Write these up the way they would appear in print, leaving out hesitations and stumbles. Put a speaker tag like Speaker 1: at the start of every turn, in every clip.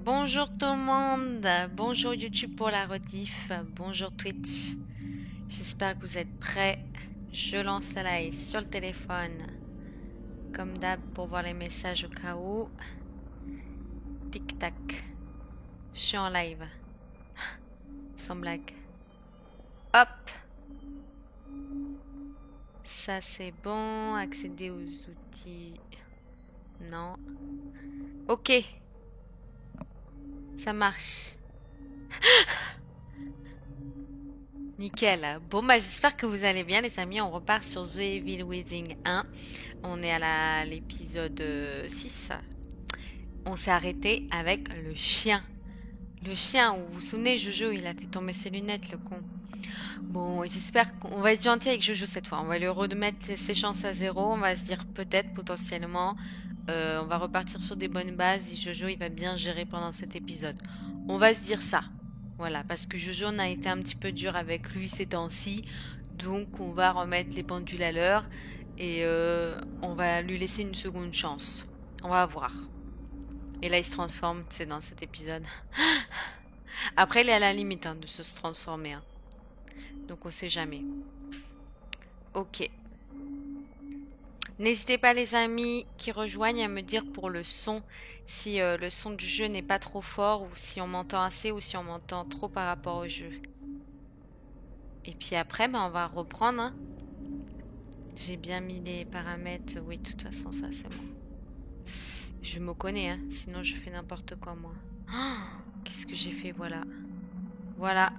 Speaker 1: Bonjour tout le monde, bonjour YouTube pour la rediff, bonjour Twitch. J'espère que vous êtes prêts. Je lance la live sur le téléphone, comme d'hab pour voir les messages au cas où. Tic tac, je suis en live, sans blague. Hop, ça c'est bon. Accéder aux outils, non. Ok, ça marche. Nickel. Bon bah j'espère que vous allez bien les amis, on repart sur The Evil Within 1. On est à l'épisode 6. On s'est arrêté avec le chien. Le chien, vous vous souvenez Jojo, il a fait tomber ses lunettes le con. Bon, j'espère qu'on va être gentil avec Jojo cette fois. On va lui remettre ses chances à zéro. On va se dire peut-être, potentiellement. On va repartir sur des bonnes bases et Jojo il va bien gérer pendant cet épisode. On va se dire ça. Voilà, parce que Jojo on a été un petit peu dur avec lui ces temps-ci. Donc on va remettre les pendules à l'heure et on va lui laisser une seconde chance. On va voir. Et là il se transforme, c'est dans cet épisode. Après il est à la limite de se transformer. Hein. Donc on sait jamais. Ok. N'hésitez pas les amis qui rejoignent à me dire pour le son si le son du jeu n'est pas trop fort ou si on m'entend assez ou si on m'entend trop par rapport au jeu. Et puis après, on va reprendre. Hein. J'ai bien mis les paramètres. Oui, de toute façon, ça c'est bon. Je me connais, hein. Sinon je fais n'importe quoi moi. Oh, qu'est-ce que j'ai fait? Voilà. Voilà.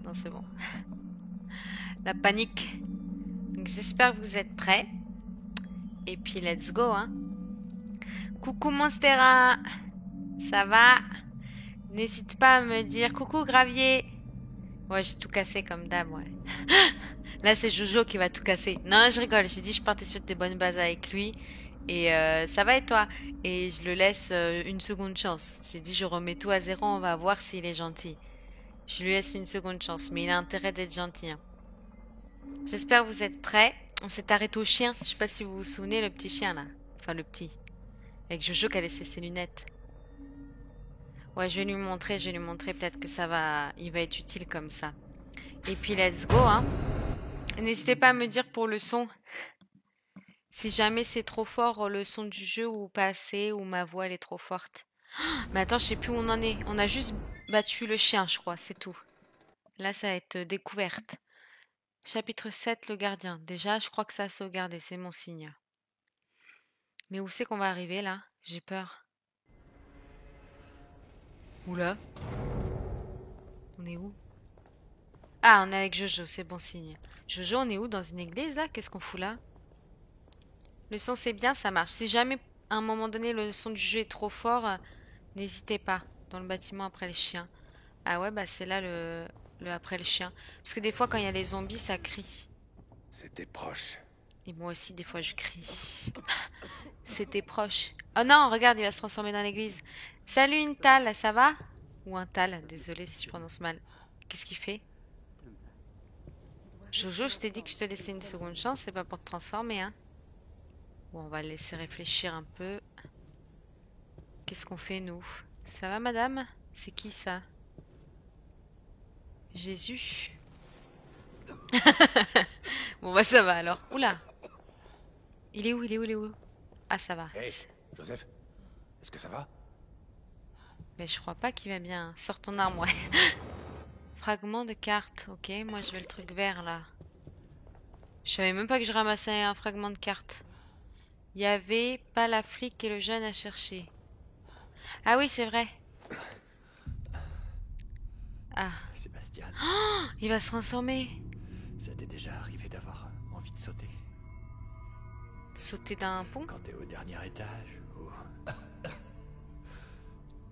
Speaker 1: Non, c'est bon. La panique. Donc j'espère que vous êtes prêts. Et puis let's go, hein. Coucou Monstera. Ça va? N'hésite pas à me dire coucou Gravier. Ouais, j'ai tout cassé comme d'hab, ouais. Là, c'est Jojo qui va tout casser. Non, je rigole. J'ai dit je partais sur des bonnes bases avec lui. Et ça va et toi? Et je le laisse une seconde chance. J'ai dit je remets tout à zéro, on va voir s'il est gentil. Je lui laisse une seconde chance, mais il a intérêt d'être gentil. Hein. J'espère que vous êtes prêts. On s'est arrêté au chien. Je sais pas si vous vous souvenez, le petit chien là. Enfin, le petit. Avec Jojo qui a laissé ses lunettes. Ouais, je vais lui montrer, peut-être que ça va, il va être utile comme ça. Et puis let's go, hein. N'hésitez pas à me dire pour le son, si jamais c'est trop fort le son du jeu ou pas assez, ou ma voix elle est trop forte. Mais attends, je sais plus où on en est. On a juste battu le chien, je crois, c'est tout. Là, ça va être découverte. Chapitre 7, le gardien. Déjà, je crois que ça a sauvegardé, c'est mon signe. Mais où c'est qu'on va arriver là? J'ai peur. Oula, on est où? Ah, on est avec Jojo, c'est bon signe. Jojo, on est où? Dans une église là? Qu'est-ce qu'on fout là? Le son c'est bien, ça marche. Si jamais à un moment donné le son du jeu est trop fort, n'hésitez pas. Dans le bâtiment après le chien. Ah ouais, bah c'est là le après le chien. Parce que des fois quand il y a les zombies, ça crie.
Speaker 2: C'était proche.
Speaker 1: Et moi aussi des fois je crie. C'était proche. Oh non, regarde, il va se transformer dans l'église. Salut Intal, ça va? Ou Intal, désolé si je prononce mal. Qu'est-ce qu'il fait? Jojo, je t'ai dit que je te laissais une seconde chance, c'est pas pour te transformer, hein. Bon, on va le laisser réfléchir un peu. Qu'est-ce qu'on fait, nous? Ça va, madame? C'est qui, ça? Jésus? Bon, bah ça va, alors. Oula! Il est où? Il est où? Il est où? Ah, ça va.
Speaker 2: Hé, Joseph, est-ce que ça va?
Speaker 1: Mais je crois pas qu'il va bien. Sors ton arme, ouais. Fragment de carte. Ok, moi je vais le truc vert, là. Je savais même pas que je ramassais un fragment de carte. Il y avait pas la flic et le jeune à chercher. Ah oui, c'est vrai. Ah.
Speaker 2: Sébastien,
Speaker 1: Oh, il va se transformer.
Speaker 2: ça t'est déjà arrivé d'avoir envie de sauter?
Speaker 1: Sauter d'un pont?
Speaker 2: Quand t'es au dernier étage,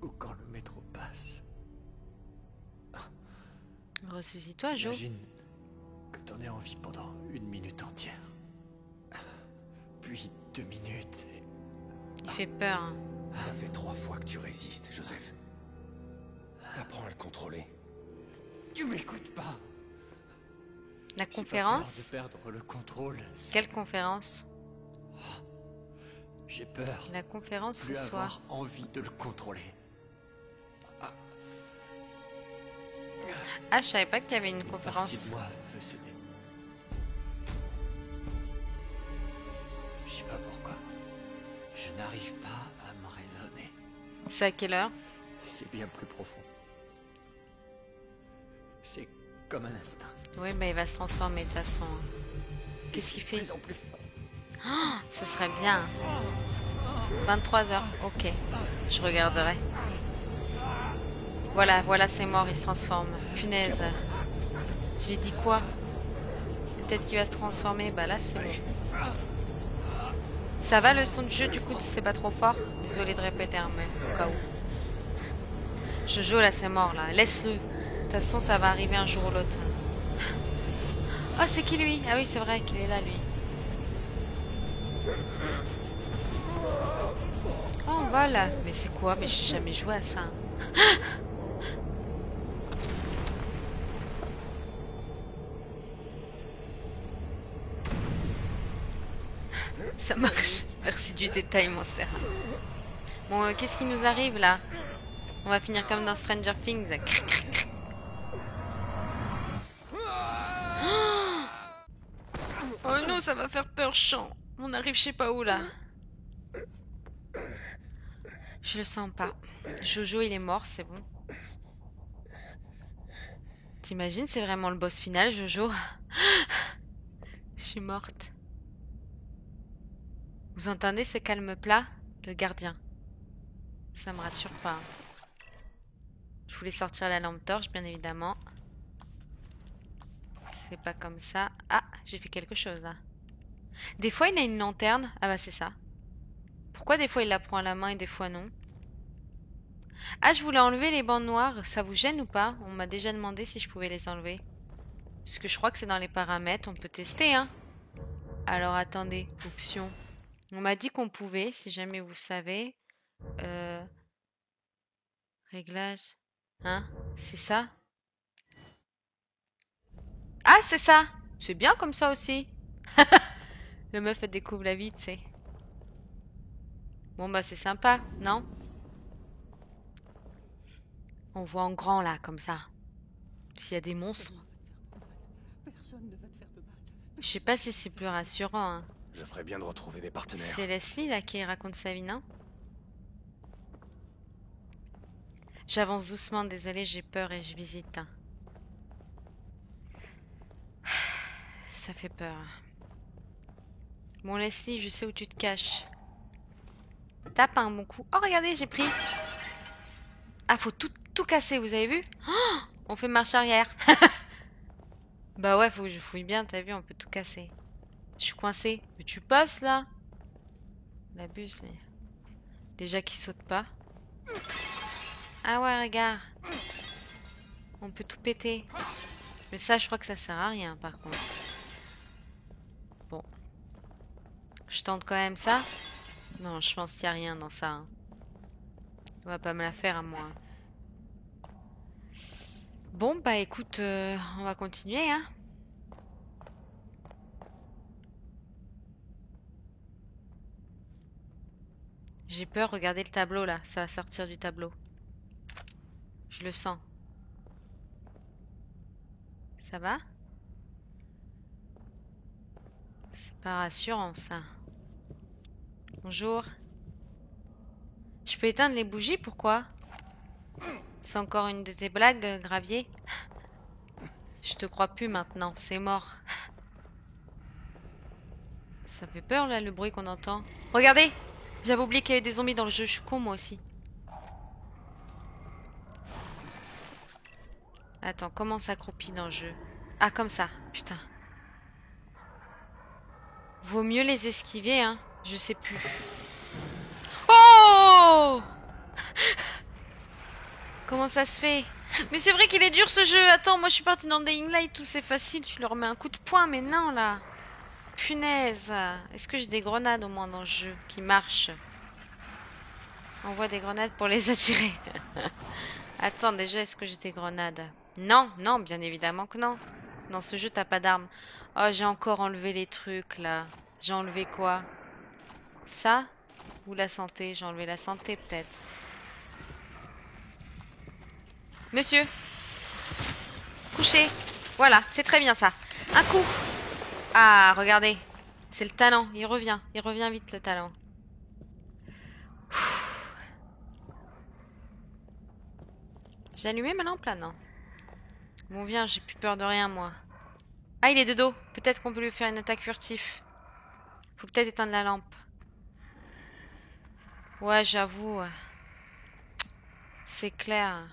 Speaker 2: ou quand le métro passe.
Speaker 1: Ressaisis-toi, Jo.
Speaker 2: Imagine que t'en aies envie pendant 1 minute entière. Puis 2 minutes et...
Speaker 1: Il fait peur. Hein.
Speaker 3: Ça fait 3 fois que tu résistes, Joseph. T'apprends à le contrôler.
Speaker 2: Tu m'écoutes pas!
Speaker 1: La
Speaker 2: J'ai pas peur
Speaker 1: conférence?
Speaker 2: de perdre le contrôle.
Speaker 1: Quelle conférence?
Speaker 2: J'ai peur.
Speaker 1: La conférence ce
Speaker 2: Plus
Speaker 1: soir.
Speaker 2: avoir envie de le contrôler. Ah,
Speaker 1: Ah, je savais pas qu'il y avait une
Speaker 2: une partie
Speaker 1: conférence.
Speaker 2: de moi veut céder. Je sais pas pourquoi. Je n'arrive pas à me raisonner.
Speaker 1: C'est à quelle heure?
Speaker 2: C'est bien plus profond. C'est comme un instinct.
Speaker 1: Oui, bah il va se transformer de toute façon. Qu'est-ce
Speaker 2: C'est
Speaker 1: qu'il
Speaker 2: de
Speaker 1: fait?
Speaker 2: plus en plus fort.
Speaker 1: Oh, ce serait bien. 23h, ok. Je regarderai. Voilà, voilà, c'est mort, il se transforme. Punaise. J'ai dit quoi? Peut-être qu'il va se transformer. Bah là, c'est bon. Ça va le son du jeu, du coup, c'est pas trop fort? Désolé de répéter, hein, mais au cas où. Jojo, là, c'est mort, là. Laisse-le. De toute façon, ça va arriver un jour ou l'autre. Oh, c'est qui lui? Ah oui, c'est vrai qu'il est là, lui. Oh, on va là. Mais c'est quoi? Mais j'ai jamais joué à ça. Ça marche. Merci du détail, Monster. Bon, qu'est-ce qui nous arrive là? On va finir comme dans Stranger Things. Oh non, ça va faire peur, chant. On arrive je sais pas où là. Je le sens pas. Jojo, il est mort, c'est bon. T'imagines, c'est vraiment le boss final, Jojo? Je suis morte. Vous entendez ce calme plat? Le gardien. Ça me rassure pas. Je voulais sortir la lampe torche, bien évidemment. C'est pas comme ça. Ah, j'ai fait quelque chose là. Des fois, il a une lanterne. Ah bah c'est ça. Pourquoi des fois il la prend à la main et des fois non? Ah, je voulais enlever les bandes noires. Ça vous gêne ou pas? On m'a déjà demandé si je pouvais les enlever. Parce que je crois que c'est dans les paramètres. On peut tester, hein. Alors attendez, option. On m'a dit qu'on pouvait, si jamais vous savez. Euh... Réglage. Hein? C'est ça? Ah, c'est ça! C'est bien comme ça aussi. Le meuf, elle découvre la vie, tu sais. Bon, bah, c'est sympa, non? On voit en grand, là, comme ça. S'il y a des monstres.
Speaker 2: Personne ne va te faire de mal.
Speaker 1: Je sais pas si c'est plus rassurant, hein.
Speaker 3: Je ferais bien de retrouver mes partenaires.
Speaker 1: C'est Leslie, là, qui raconte sa vie, non? J'avance doucement, désolée, j'ai peur et je visite, hein. Ça fait peur. Bon, Leslie, je sais où tu te caches. Tape un bon coup. Oh, regardez, j'ai pris. Ah, faut tout casser, vous avez vu? Oh, on fait marche arrière. Bah ouais, faut que je fouille bien, t'as vu, on peut tout casser. Je suis coincée. Mais tu passes, là? La buse, mais... Déjà qu'il saute pas. Ah ouais, regarde. On peut tout péter. Mais ça, je crois que ça sert à rien, par contre. Bon. Je tente quand même ça. Non, je pense qu'il n'y a rien dans ça, hein. On va pas me la faire à moi. Bon, bah écoute, on va continuer, hein. J'ai peur, regardez le tableau là, ça va sortir du tableau. Je le sens. Ça va? C'est pas rassurant ça. Bonjour. Je peux éteindre les bougies, pourquoi? C'est encore une de tes blagues, Gravier? Je te crois plus maintenant, c'est mort. Ça fait peur là le bruit qu'on entend. Regardez! J'avais oublié qu'il y avait des zombies dans le jeu, je suis con moi aussi. Attends, comment on s'accroupit dans le jeu? Ah, comme ça, putain. Vaut mieux les esquiver, hein. Je sais plus. Oh! Comment ça se fait? Mais c'est vrai qu'il est dur ce jeu. Attends, moi je suis partie dans Dying Light, tout c'est facile, tu leur mets un coup de poing, mais non là. Punaise. Est-ce que j'ai des grenades au moins dans le jeu qui marchent? Envoie des grenades pour les attirer. Attends, déjà, est-ce que j'ai des grenades? Non, non, bien évidemment que non. Dans ce jeu, t'as pas d'armes. Oh, j'ai encore enlevé les trucs là. J'ai enlevé quoi? Ça? Ou la santé, j'ai enlevé la santé peut-être. Monsieur, couchez. Voilà, c'est très bien ça. Un coup. Ah, regardez. C'est le talent, il revient vite le talent. J'ai allumé ma lampe là, non? Bon, viens, j'ai plus peur de rien moi. Ah, il est de dos. Peut-être qu'on peut lui faire une attaque furtive. Faut peut-être éteindre la lampe. Ouais, j'avoue. C'est clair.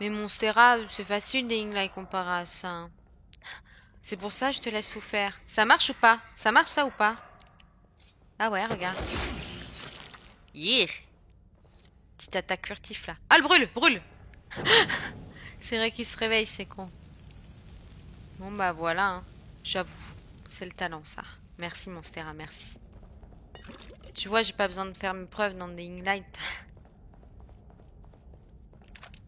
Speaker 1: Mais Monstera, c'est facile des Inglai comparé à ça, hein. C'est pour ça que je te laisse souffrir. Ça marche ou pas? Ça marche ça ou pas? Ah ouais, regarde. Yeah! Petite attaque furtif là. Ah, le brûle! Brûle! C'est vrai qu'il se réveille, c'est con. Bon bah voilà, hein. J'avoue. C'est le talent ça. Merci Monstera, merci. Tu vois, j'ai pas besoin de faire mes preuves dans des Light.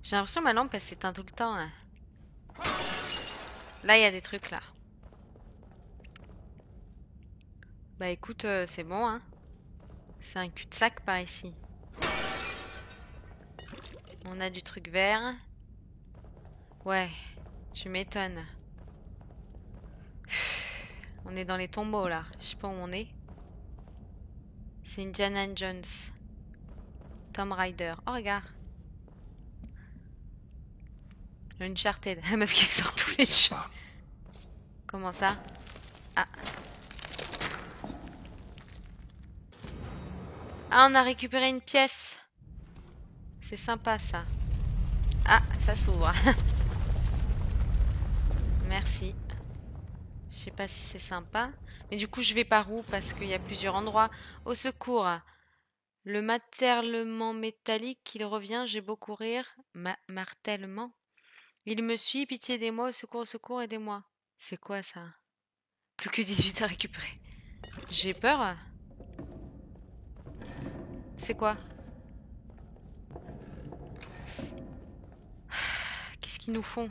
Speaker 1: J'ai l'impression que ma lampe elle s'éteint tout le temps, hein. Là, il y a des trucs là. Bah écoute, c'est bon, hein. C'est un cul-de-sac par ici. On a du truc vert. Ouais, tu m'étonnes. On est dans les tombeaux là. Je sais pas où on est. C'est Indiana Jones. Tomb Raider. Oh, regarde. Uncharted. La meuf qui sort tous les jeux. Comment ça? Ah. Ah, on a récupéré une pièce. C'est sympa ça. Ah, ça s'ouvre. Merci. Je sais pas si c'est sympa. Mais du coup, je vais par où? Parce qu'il y a plusieurs endroits. Au secours. Le martèlement métallique, il revient, j'ai beau courir. Martèlement? Il me suit, pitié aidez-moi, au secours, aidez-moi. C'est quoi ça? Plus que 18 à récupérer. J'ai peur. C'est quoi? Qu'est-ce qu'ils nous font?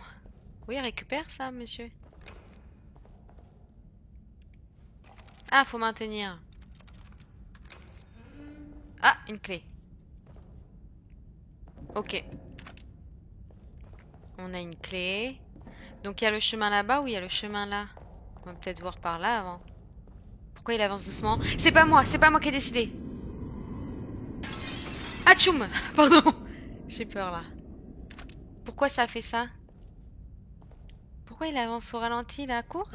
Speaker 1: Oui, récupère ça, monsieur. Ah, faut maintenir. Ah, une clé. Ok. On a une clé. Donc il y a le chemin là-bas ou il y a le chemin là? On va peut-être voir par là avant. Pourquoi il avance doucement? C'est pas moi qui ai décidé. Ah, tchoum! Pardon. J'ai peur là. Pourquoi ça a fait ça? Pourquoi il avance au ralenti là? Cours?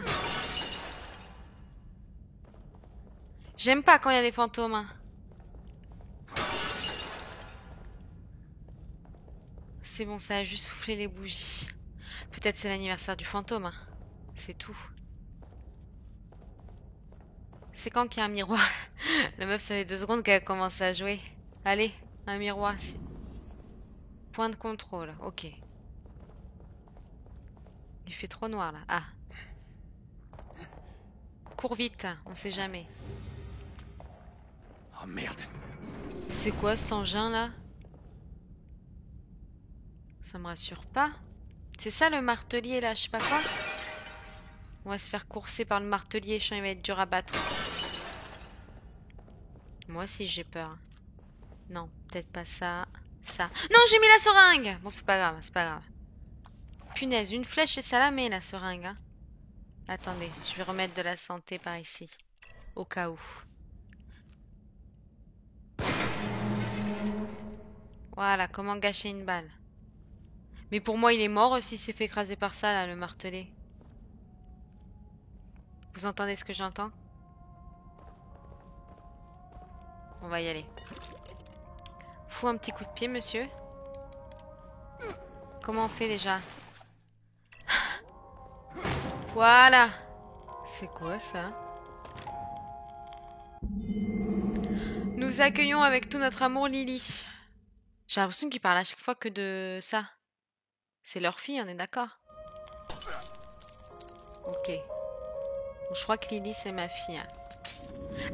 Speaker 1: J'aime pas quand il y a des fantômes, hein. C'est bon, ça a juste soufflé les bougies. Peut-être c'est l'anniversaire du fantôme, hein. C'est tout. C'est quand qu'il y a un miroir? La meuf, ça fait 2 secondes qu'elle a commencé à jouer. Allez, un miroir. Point de contrôle, ok. Il fait trop noir là. Ah. Cours vite, on sait jamais.
Speaker 3: Oh merde.
Speaker 1: C'est quoi cet engin là? Ça me rassure pas. C'est ça le martelier là, je sais pas quoi. On va se faire courser par le martelier, je sens il va être dur à battre. Moi aussi j'ai peur. Non, peut-être pas ça. Ça. Non, j'ai mis la seringue! Bon, c'est pas grave, c'est pas grave. Punaise, une flèche et ça la met la seringue, hein. Attendez, je vais remettre de la santé par ici. Au cas où. Voilà, comment gâcher une balle. Mais pour moi, il est mort s'il s'est fait écraser par ça, là, le martelé. Vous entendez ce que j'entends? On va y aller. Fous un petit coup de pied, monsieur. Comment on fait déjà? Voilà. C'est quoi ça? Nous accueillons avec tout notre amour Lily. J'ai l'impression qu'ils parlent à chaque fois que de ça. C'est leur fille, on est d'accord? Ok. Bon, je crois que Lily, c'est ma fille, hein.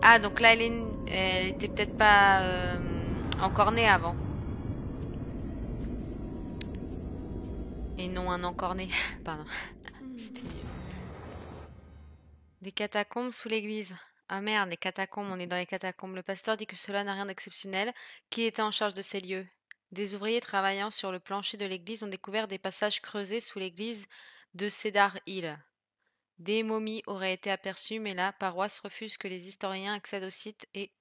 Speaker 1: Ah, donc là, elle était peut-être pas encore née avant. Et non un encorné. Pardon. C'était nul. Des catacombes sous l'église. Ah merde, les catacombes, on est dans les catacombes. Le pasteur dit que cela n'a rien d'exceptionnel. Qui était en charge de ces lieux? Des ouvriers travaillant sur le plancher de l'église ont découvert des passages creusés sous l'église de Cedar Hill. Des momies auraient été aperçues, mais la paroisse refuse que les historiens accèdent au site et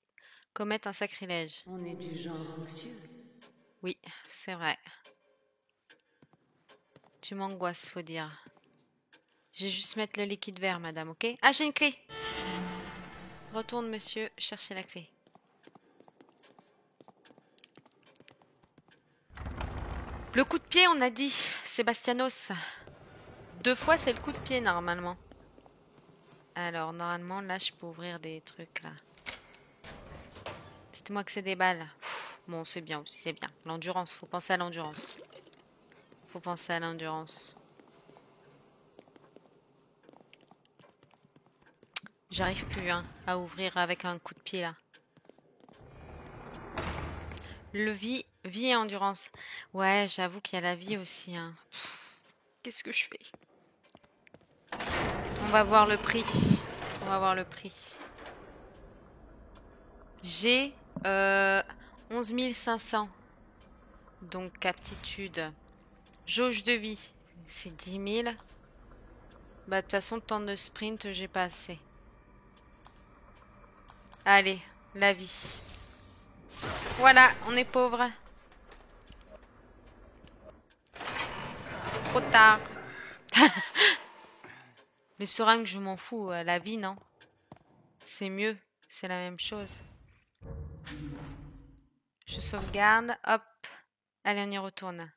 Speaker 1: commettent un sacrilège.
Speaker 4: On est du genre anxieux.
Speaker 1: Oui, c'est vrai. Tu m'angoisses, faut dire. Je vais juste mettre le liquide vert, madame, ok? Ah, j'ai une clé! Retourne, monsieur, chercher la clé. Le coup de pied, on a dit, Sébastianos. 2 fois, c'est le coup de pied, normalement. Alors, normalement, là, je peux ouvrir des trucs, là. Dites-moi que c'est des balles. Bon, c'est bien aussi, c'est bien. L'endurance, faut penser à l'endurance. Faut penser à l'endurance. J'arrive plus, hein, à ouvrir avec un coup de pied, là. Le vie et endurance. Ouais, j'avoue qu'il y a la vie aussi, hein. Qu'est-ce que je fais? On va voir le prix. On va voir le prix. J'ai 11 500. Donc, aptitude. Jauge de vie, c'est 10 000. Bah, de toute façon, temps de sprint, j'ai pas assez. Allez, la vie. Voilà, on est pauvre. Trop tard. Les seringues, je m'en fous. La vie, non. C'est mieux. C'est la même chose. Je sauvegarde. Hop. Allez, on y retourne.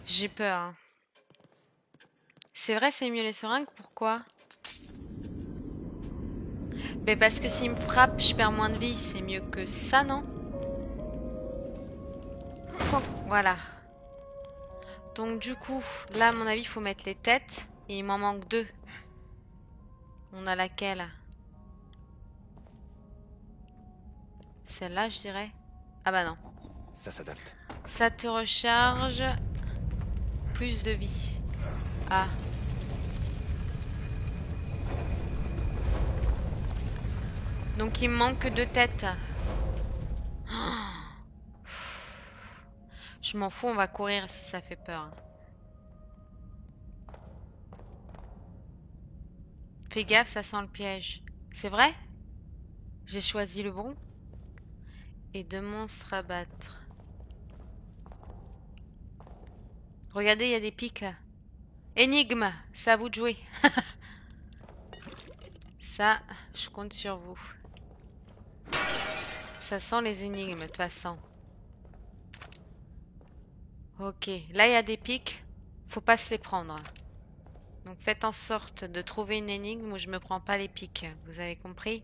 Speaker 1: J'ai peur. Hein. C'est vrai, c'est mieux les seringues. Pourquoi? Mais parce que s'il me frappe, je perds moins de vie. C'est mieux que ça, non? Voilà. Donc du coup, là, à mon avis, il faut mettre les têtes. Et il m'en manque 2. On a laquelle? Celle-là, je dirais. Ah bah non.
Speaker 3: Ça s'adapte.
Speaker 1: Ça te recharge. Plus de vie. Ah. Donc il me manque 2 têtes. Oh. Je m'en fous, on va courir si ça fait peur. Fais gaffe, ça sent le piège. C'est vrai? J'ai choisi le bon. Et 2 monstres à battre. Regardez, il y a des pics. Énigme, c'est à vous de jouer. Ça, je compte sur vous. Ça sent les énigmes, de toute façon. Ok, là, il y a des pics. Faut pas se les prendre. Donc faites en sorte de trouver une énigme où je me prends pas les pics. Vous avez compris?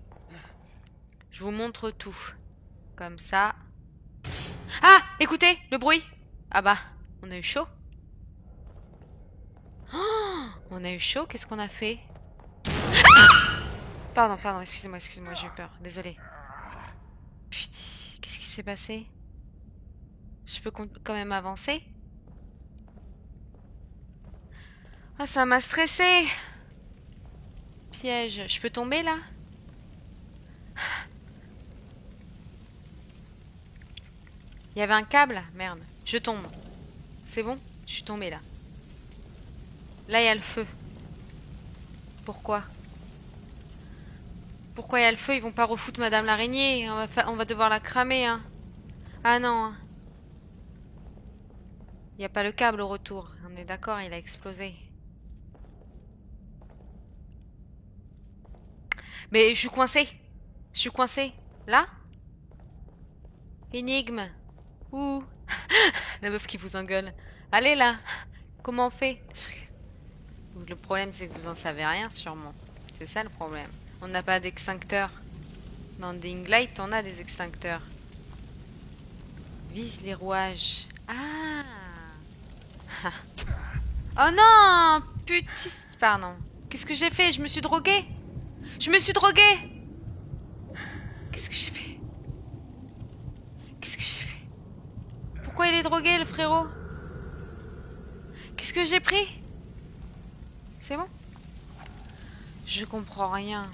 Speaker 1: Je vous montre tout. Comme ça. Ah! Écoutez, le bruit! Ah bah, on a eu chaud. Oh, on a eu chaud, qu'est-ce qu'on a fait? Ah! Pardon, excusez-moi, j'ai eu peur. Désolée. Putain, qu'est-ce qui s'est passé? Je peux quand même avancer? Ah, ça m'a stressé! Piège. Je peux tomber là? Il y avait un câble? Merde. Je tombe. C'est bon? Je suis tombée là. Là, il y a le feu. Pourquoi? Pourquoi il y a le feu? Ils vont pas refoutre Madame l'araignée. On va devoir la cramer, hein. Ah non. Hein. Il n'y a pas le câble au retour. On est d'accord, il a explosé. Mais je suis coincée. Je suis coincée. Là? Énigme. Ouh. La meuf qui vous engueule. Allez là. Comment on fait? Le problème, c'est que vous en savez rien, sûrement. C'est ça le problème. On n'a pas d'extincteur. Dans Dying Light, on a des extincteurs. Vise les rouages. Ah. Oh non! Putain. Pardon. Qu'est-ce que j'ai fait? Je me suis droguée. Je me suis droguée. Qu'est-ce que j'ai fait? Qu'est-ce que j'ai fait? Pourquoi il est drogué, le frérot? Qu'est-ce que j'ai pris? C'est bon? Je comprends rien.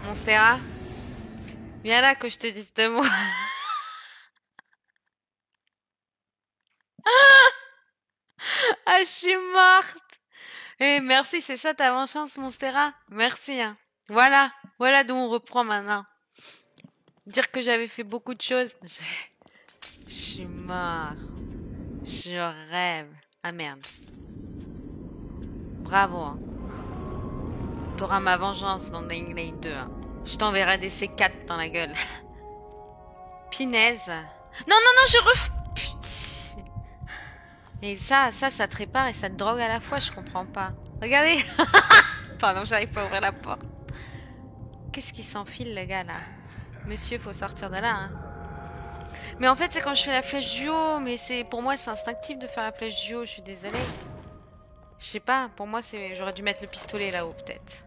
Speaker 1: Monstera, viens là que je te dise deux mots. Ah, je suis morte. Eh, merci, c'est ça ta vengeance, Monstera. Merci, hein. Voilà, voilà d'où on reprend maintenant. Dire que j'avais fait beaucoup de choses. Je suis mort. Je rêve. Ah merde. Bravo, hein. T'auras ma vengeance dans Dying Light 2, hein. Je t'enverrai des C4 dans la gueule. Pinaise. Non, non, non, je Putain. Et ça te répare et ça te drogue à la fois, je comprends pas. Regardez. Pardon, j'arrive pas à ouvrir la porte. Qu'est-ce qui s'enfile, le gars, là? Monsieur, faut sortir de là, hein. Mais en fait, c'est quand je fais la flèche du haut, mais pour moi, c'est instinctif de faire la flèche du haut, je suis désolée. Je sais pas, pour moi, j'aurais dû mettre le pistolet là-haut, peut-être.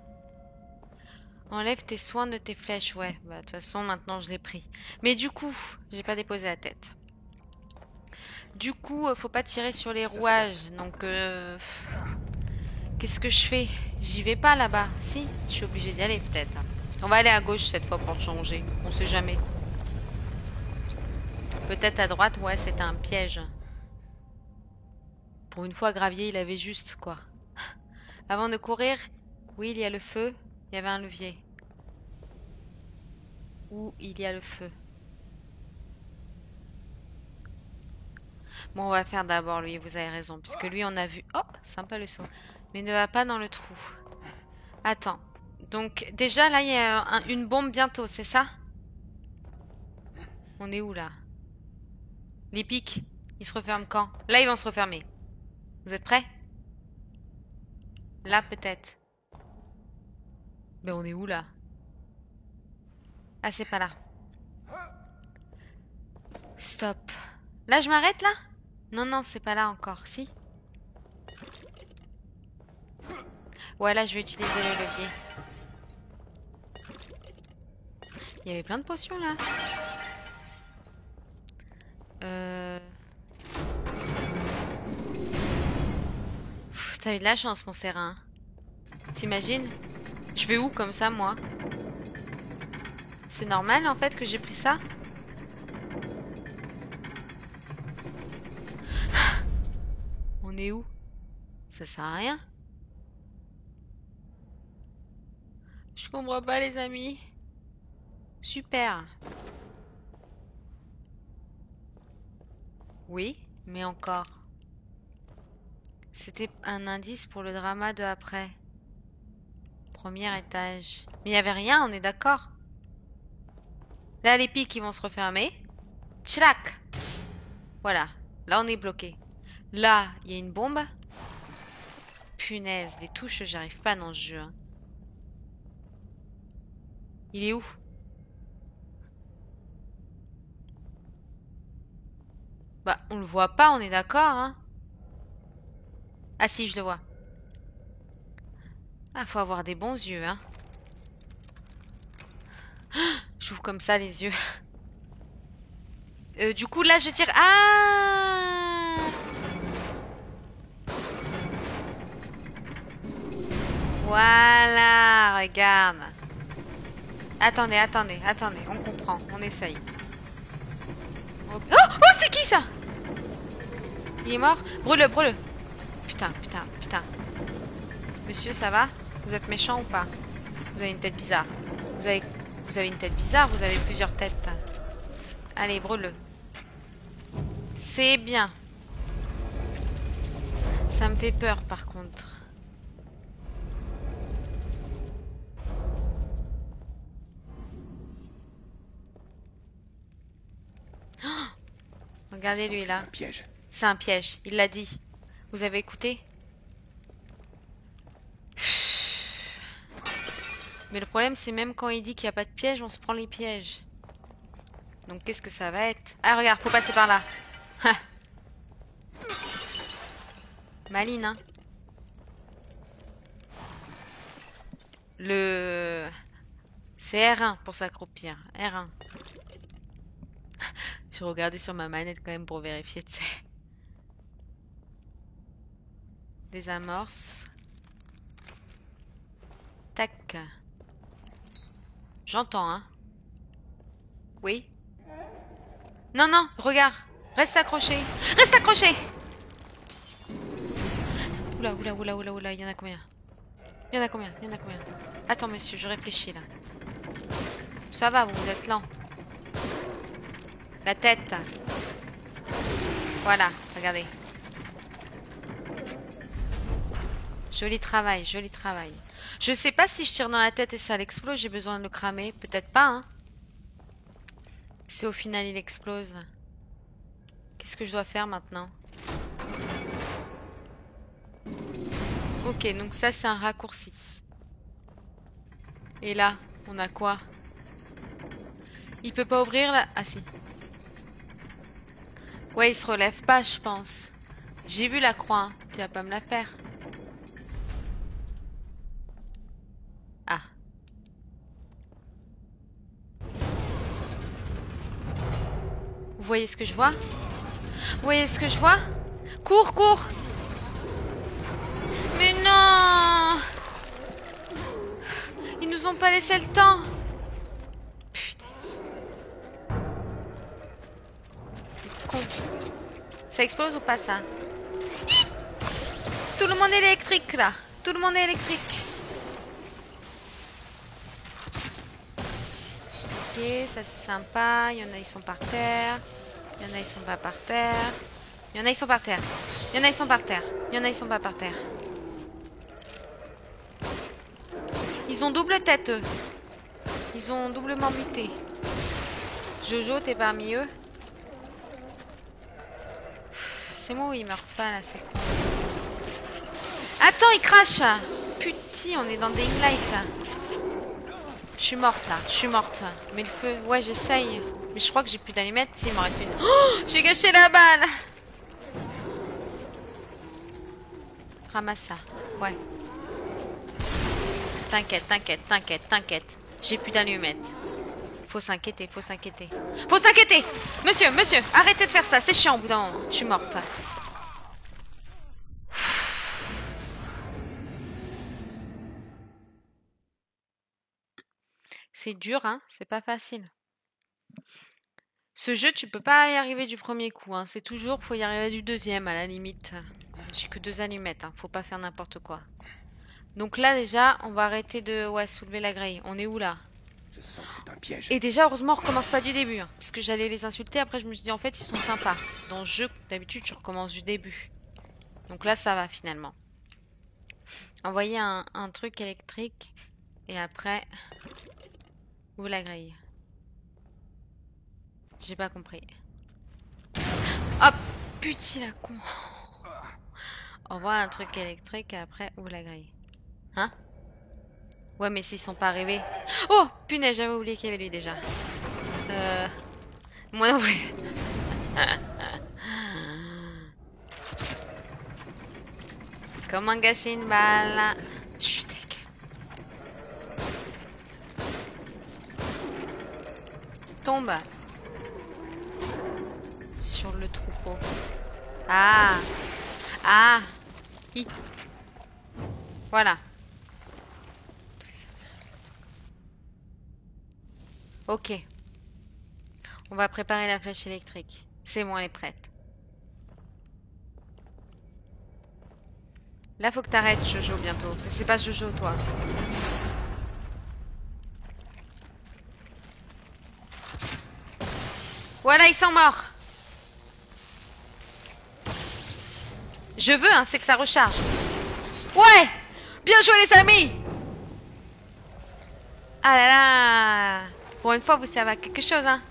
Speaker 1: Enlève tes soins de tes flèches, ouais. Bah, de toute façon, maintenant, je l'ai pris. Mais du coup, j'ai pas déposé la tête. Du coup, faut pas tirer sur les rouages. Donc, qu'est-ce que je fais? J'y vais pas là-bas. Si, je suis obligée d'y aller, peut-être. On va aller à gauche cette fois pour changer. On sait jamais. Peut-être à droite, ouais, c'était un piège. Pour une fois, Gravier, il avait juste, quoi. Avant de courir, oui, il y a le feu. Il y avait un levier. Où il y a le feu. Bon, on va faire d'abord lui, vous avez raison. Puisque lui, on a vu... Hop, sympa le saut. Mais ne va pas dans le trou. Attends. Donc, déjà, là, il y a une bombe bientôt, c'est ça? On est où, là? Les pics, ils se referment quand? Là, ils vont se refermer. Vous êtes prêts? Là, peut-être. Mais on est où, là? Ah, c'est pas là. Stop. Là, je m'arrête, là? Non, non, c'est pas là encore. Si? Ouais, là, je vais utiliser le levier. Il y avait plein de potions, là. T'as eu de la chance, mon terrain. T'imagines? Je vais où comme ça, moi? C'est normal, en fait, que j'ai pris ça? On est où? Ça sert à rien. Je comprends pas, les amis. Super. Oui, mais encore. C'était un indice pour le drama de après. Premier étage. Mais il n'y avait rien, on est d'accord. Là, les pics, ils vont se refermer. Tchlac! Voilà. Là, on est bloqué. Là, il y a une bombe. Punaise, les touches, j'arrive pas dans ce jeu, hein. Il est où? Bah, on le voit pas, on est d'accord, hein. Ah si, je le vois. Ah, faut avoir des bons yeux, hein. J'ouvre comme ça les yeux. Du coup, là, je tire... Ah! Voilà, regarde. Attendez, attendez, attendez, on comprend, on essaye. Oh, oh, c'est qui ça? Il est mort? Brûle-le, brûle-le. Putain, putain, putain. Monsieur, ça va? Vous êtes méchant ou pas? Vous avez une tête bizarre. Vous avez, vous avez une tête bizarre, vous avez plusieurs têtes. Allez, brûle-le. C'est bien. Ça me fait peur, par contre. Oh, regardez lui là.
Speaker 3: Un piège.
Speaker 1: C'est un piège, il l'a dit. Vous avez écouté? Mais le problème, c'est même quand il dit qu'il n'y a pas de piège, on se prend les pièges. Donc qu'est-ce que ça va être? Ah, regarde, faut passer par là. Maline, hein. C'est R1 pour s'accroupir. R1. Je regardais sur ma manette quand même pour vérifier, tu sais. Des amorces. Tac. J'entends, hein. Oui. Non, non, regarde. Reste accroché. Reste accroché. Oula, oula, oula, oula, oula, il y en a combien? Il y en a combien? Il y en a combien? Attends, monsieur, je réfléchis, là. Ça va, vous êtes lent. La tête. Voilà, regardez. Joli travail, joli travail. Je sais pas si je tire dans la tête et ça l'explose, j'ai besoin de le cramer. Peut-être pas, hein. Si au final il explose. Qu'est-ce que je dois faire maintenant? Ok, donc ça c'est un raccourci. Et là, on a quoi? Il peut pas ouvrir là? Ah si. Ouais, il se relève pas, je pense. J'ai vu la croix, hein. Tu vas pas me la faire. Ah. Vous voyez ce que je vois? Vous voyez ce que je vois? Cours, cours! Mais non! Ils nous ont pas laissé le temps! Putain. Con. Ça explose ou pas ça? Tout le monde est électrique là! Tout le monde est électrique! Ok, ça c'est sympa. Il y en a, ils sont par terre. Il y en a, ils sont pas par terre. Il y en a, ils sont par terre. Il y en a, ils sont par terre. Il y en a, ils sont pas par terre. Ils ont double tête, eux. Ils ont doublement muté. Jojo, t'es parmi eux. C'est moi où il meurt pas, là, c'est con. Attends, il crache. Putain, on est dans des in-life, là. Je suis morte, là. Je suis morte. Mais le feu, ouais, j'essaye. Mais je crois que j'ai plus d'allumettes. Si, il m'en reste une. Oh, j'ai gâché la balle. Ramasse ça. Ouais. T'inquiète, t'inquiète, t'inquiète, t'inquiète. J'ai plus d'allumettes. Faut s'inquiéter, faut s'inquiéter. Faut s'inquiéter! Monsieur, monsieur, arrêtez de faire ça, c'est chiant au bout d'un moment. Je suis morte. C'est dur, hein? C'est pas facile. Ce jeu, tu peux pas y arriver du premier coup, hein. C'est toujours, faut y arriver du deuxième, à la limite. J'ai que 2 allumettes, hein. Faut pas faire n'importe quoi. Donc là, déjà, on va arrêter de soulever la grille. On est où, là?
Speaker 3: Je sens que c'est un piège.
Speaker 1: Et déjà, heureusement, on recommence pas du début. Hein, parce que j'allais les insulter. Après, je me suis dit, en fait, ils sont sympas. Dans le jeu, d'habitude, je recommence du début. Donc là, ça va, finalement. Envoyer un truc électrique. Et après... Où la grille? J'ai pas compris. Hop! Putain, la con! Envoie un truc électrique et après, où la grille? Hein? Ouais, mais s'ils sont pas arrivés... Oh! Punaise, j'avais oublié qu'il y avait lui, déjà. Moi non plus. Comment gâcher une balle? Je suis deg. Tombe. Sur le troupeau. Ah! Ah! Hi. Voilà. Ok. On va préparer la flèche électrique. C'est bon, elle est prête. Là, faut que t'arrêtes, Jojo, bientôt. C'est pas Jojo, toi. Voilà, ils sont morts. Je veux, hein, c'est que ça recharge. Ouais! Bien joué, les amis! Ah là là! Pour une fois, vous servez à quelque chose, hein.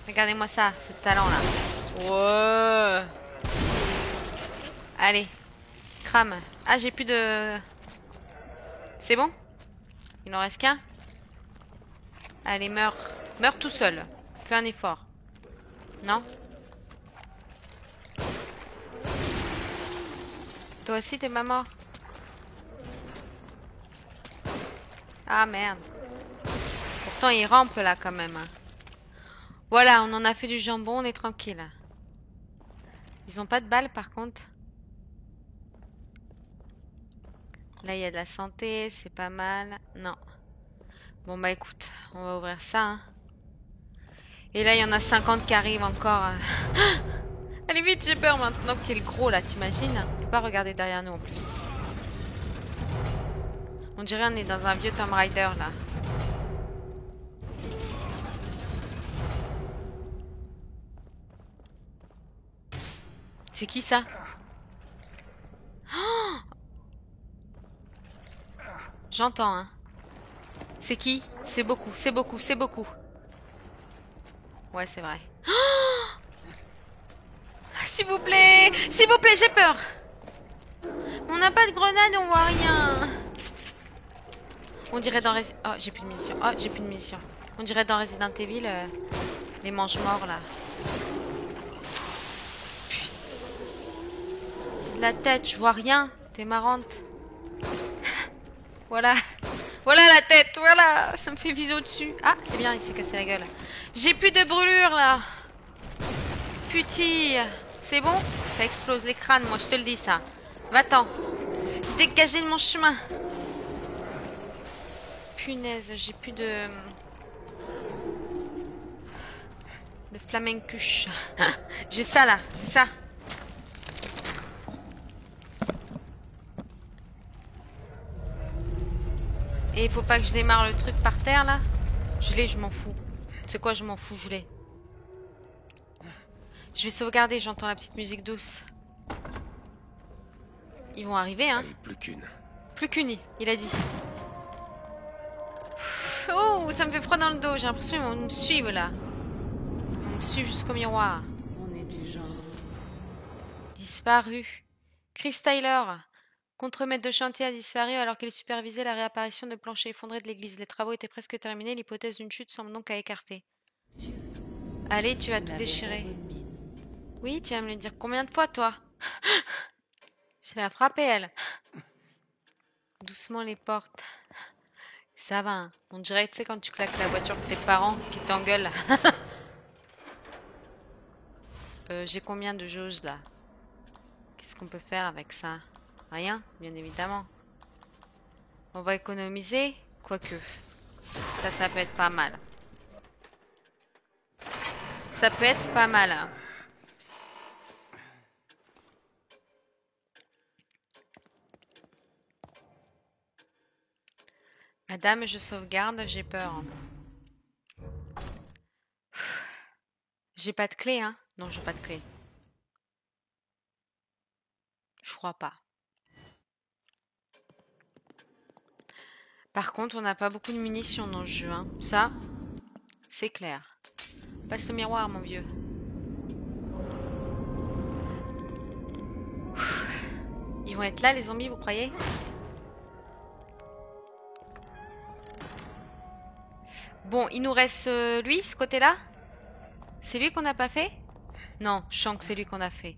Speaker 1: Regardez-moi ça, ce talent-là. Ouais! Allez, crame. Ah, j'ai plus de... C'est bon? Il en reste qu'un? Allez, meurs. Meurs tout seul. Fais un effort. Non? Toi aussi, t'es pas mort? Ah, merde. Pourtant, il rampe là, quand même. Voilà, on en a fait du jambon, on est tranquille. Ils ont pas de balles, par contre. Là, il y a de la santé, c'est pas mal. Non. Bon, bah écoute, on va ouvrir ça. Hein. Et là, il y en a 50 qui arrivent encore. Allez vite, j'ai peur maintenant qu'il est le gros là, t'imagines? On peut pas regarder derrière nous en plus. On dirait on est dans un vieux Tomb Raider là. C'est qui ça? Oh, j'entends, hein. C'est qui? C'est beaucoup, c'est beaucoup, c'est beaucoup. Ouais, c'est vrai. Oh, s'il vous plaît! S'il vous plaît, j'ai peur! On n'a pas de grenade, on voit rien. On dirait dans Oh, j'ai plus de munitions. Oh, j'ai plus de munitions. On dirait dans Resident Evil, les mange-morts là. Putain. La tête, je vois rien. T'es marrante. Voilà. Voilà la tête, voilà. Ça me fait viser au-dessus. Ah, c'est bien, il s'est cassé la gueule. J'ai plus de brûlure là. Putain. C'est bon? Ça explose les crânes, moi je te le dis ça. Va-t'en. Dégagez de mon chemin. Punaise, j'ai plus de flamencuche. J'ai ça là, j'ai ça. Et il faut pas que je démarre le truc par terre là. Je l'ai, je m'en fous. C'est quoi, je m'en fous, je l'ai. Je vais sauvegarder, j'entends la petite musique douce. Ils vont arriver, hein.
Speaker 3: Allez, plus qu'une.
Speaker 1: Plus qu'une, il a dit. Oh, ça me fait froid dans le dos, j'ai l'impression qu'ils vont me suivre là. Ils vont me suivre jusqu'au miroir.
Speaker 4: On est du genre.
Speaker 1: Disparu. Chris Tyler, contremaître de chantier, a disparu alors qu'il supervisait la réapparition de plancher effondré de l'église. Les travaux étaient presque terminés, l'hypothèse d'une chute semble donc à écarter. Allez, tu vas tout déchirer. Oui, tu vas me le dire combien de fois, toi? Je l'ai frappée, elle. Doucement les portes. Ça va, hein. On dirait, tu sais, quand tu claques la voiture de tes parents qui t'engueulent. J'ai combien de jauges, là? Qu'est-ce qu'on peut faire avec ça? Rien, bien évidemment. On va économiser, quoique. Ça peut être pas mal. Ça peut être pas mal. Hein. Madame, je sauvegarde, j'ai peur. J'ai pas de clé, hein? Non, j'ai pas de clé. Je crois pas. Par contre, on n'a pas beaucoup de munitions dans le jeu, hein. Ça, c'est clair. Passe le miroir, mon vieux. Ils vont être là, les zombies, vous croyez? Bon, il nous reste lui, ce côté-là. C'est lui qu'on n'a pas fait? Non, je sens que c'est lui qu'on a fait.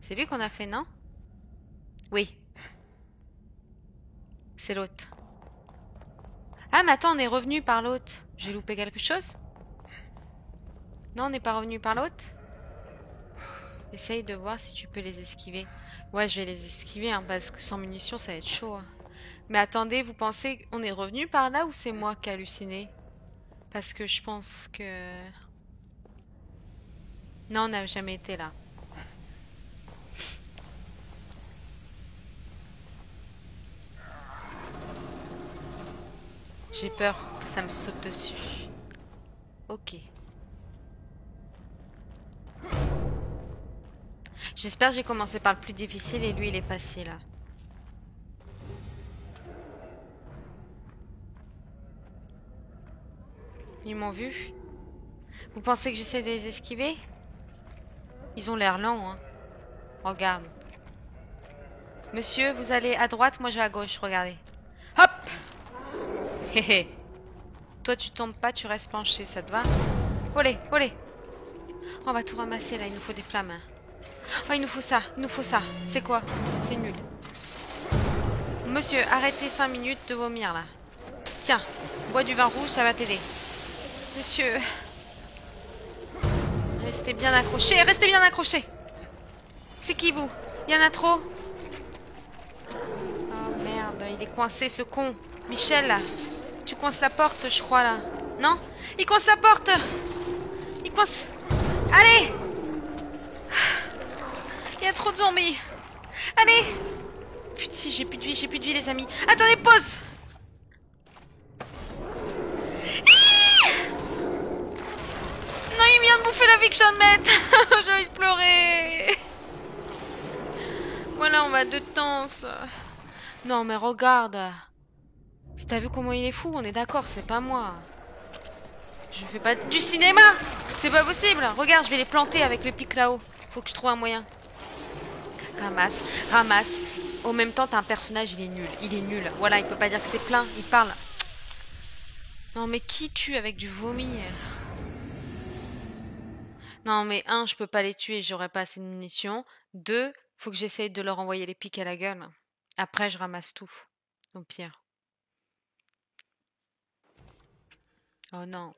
Speaker 1: C'est lui qu'on a fait, non? Oui. C'est l'autre. Ah, mais attends, on est revenu par l'autre. J'ai loupé quelque chose? Non, on n'est pas revenu par l'autre? Essaye de voir si tu peux les esquiver. Ouais, je vais les esquiver, hein, parce que sans munitions, ça va être chaud. Hein. Mais attendez, vous pensez qu'on est revenu par là ou c'est moi qui ai halluciné? Parce que je pense que... Non, on n'a jamais été là. J'ai peur que ça me saute dessus. Ok. J'espère que j'ai commencé par le plus difficile et lui il est facile. Là. Ils m'ont vu? Vous pensez que j'essaie de les esquiver? Ils ont l'air lents, hein. Regarde. Monsieur, vous allez à droite, moi je vais à gauche, regardez. Hop! Hé hé. Toi tu tombes pas, tu restes penché, ça te va? Olé, olé. On va tout ramasser là, il nous faut des flammes. Oh, il nous faut ça, il nous faut ça. C'est quoi? C'est nul. Monsieur, arrêtez 5 minutes de vomir là. Tiens, bois du vin rouge, ça va t'aider. Monsieur... Restez bien accrochés, restez bien accrochés. C'est qui vous? Il y en a trop? il est coincé ce con. Michel, tu coinces la porte, je crois là. Non? Il coince la porte! Il coince... Allez! Il y a trop de zombies. Allez! Putain, j'ai plus de vie les amis. Attendez, pause! Non, il vient de bouffer la vie que je viens de mettre. J'ai envie de pleurer. Voilà, on va de danse. Non, mais regarde. T'as vu comment il est fou? On est d'accord, c'est pas moi. Je fais pas du cinéma. C'est pas possible. Regarde, je vais les planter avec le pic là-haut. Faut que je trouve un moyen. Ramasse, ramasse. Au même temps, t'as un personnage, il est nul. Il est nul. Voilà, il peut pas dire que c'est plein. Il parle. Non, mais qui tue avec du vomi? Non, mais un, je peux pas les tuer, j'aurais pas assez de munitions. Deux, faut que j'essaye de leur envoyer les pics à la gueule. Après, je ramasse tout. Au pire. Oh non.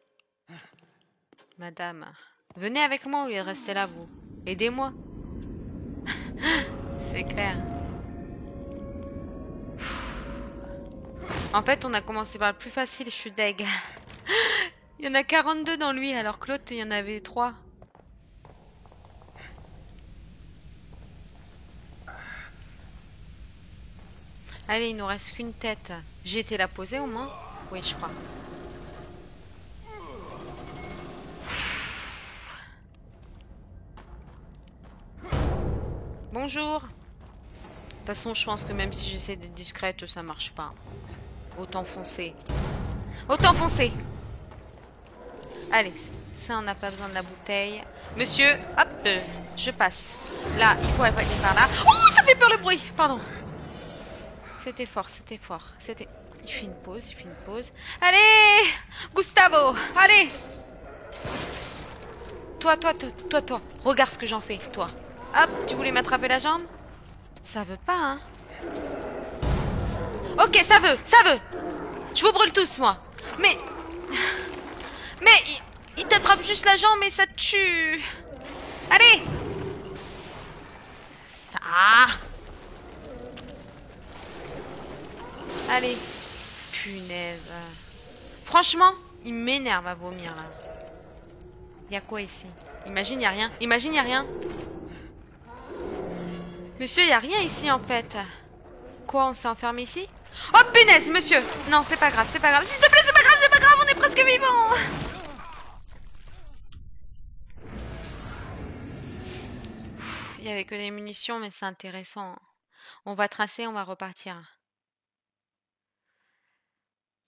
Speaker 1: Madame. Venez avec moi au lieu de rester là, vous. Aidez-moi. C'est clair. En fait, on a commencé par le plus facile, je suis deg. Il y en a 42 dans lui, alors que l'autre, il y en avait 3. Allez, il nous reste qu'une tête. J'ai été la poser au moins? Oui, je crois. Bonjour. De toute façon, je pense que même si j'essaie d'être discrète, ça marche pas. Autant foncer. Autant foncer. Allez, ça, on n'a pas besoin de la bouteille. Monsieur, hop, je passe. Là, il faut aller par là. Oh, ça fait peur le bruit. Pardon. C'était fort, c'était fort. C'était... Il fait une pause, il fait une pause. Allez, Gustavo, allez. Toi. Regarde ce que j'en fais, toi. Hop, tu voulais m'attraper la jambe? Ça veut pas, hein? Ok, ça veut. Je vous brûle tous, moi. Mais il t'attrape juste la jambe et ça te tue. Allez. Ça. Allez. Punaise. Franchement, il m'énerve à vomir, là. Y a quoi ici? Imagine, y a rien. Imagine, y a rien. Monsieur, y a rien ici, en fait. Quoi, on s'est enfermé ici? Oh, punaise, monsieur. Non, c'est pas grave, c'est pas grave. S'il te plaît, c'est pas grave, on est presque vivants. Il y avait que des munitions, mais c'est intéressant. On va tracer, on va repartir.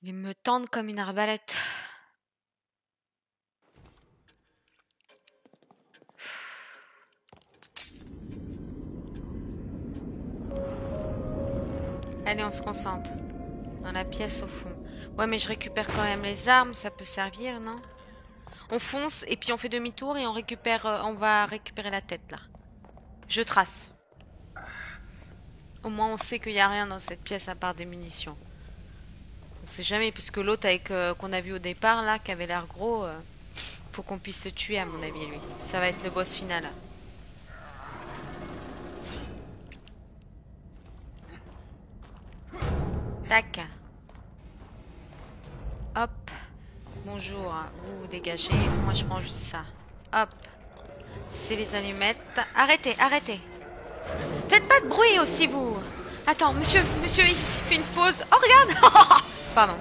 Speaker 1: Ils me tendent comme une arbalète. Allez, on se concentre. Dans la pièce au fond. Ouais, mais je récupère quand même les armes, ça peut servir, non? On fonce et puis on fait demi-tour et on récupère, on va récupérer la tête là. Je trace. Au moins on sait qu'il n'y a rien dans cette pièce à part des munitions. On sait jamais, puisque l'autre avec qu'on a vu au départ là, qui avait l'air gros, faut qu'on puisse se tuer à mon avis lui. Ça va être le boss final. Tac. Hop. Bonjour. Vous vous dégagez. Moi je prends juste ça. Hop. C'est les allumettes. Arrêtez. Faites pas de bruit aussi vous. Attends, monsieur, il fait une pause. Oh regarde. Pardon.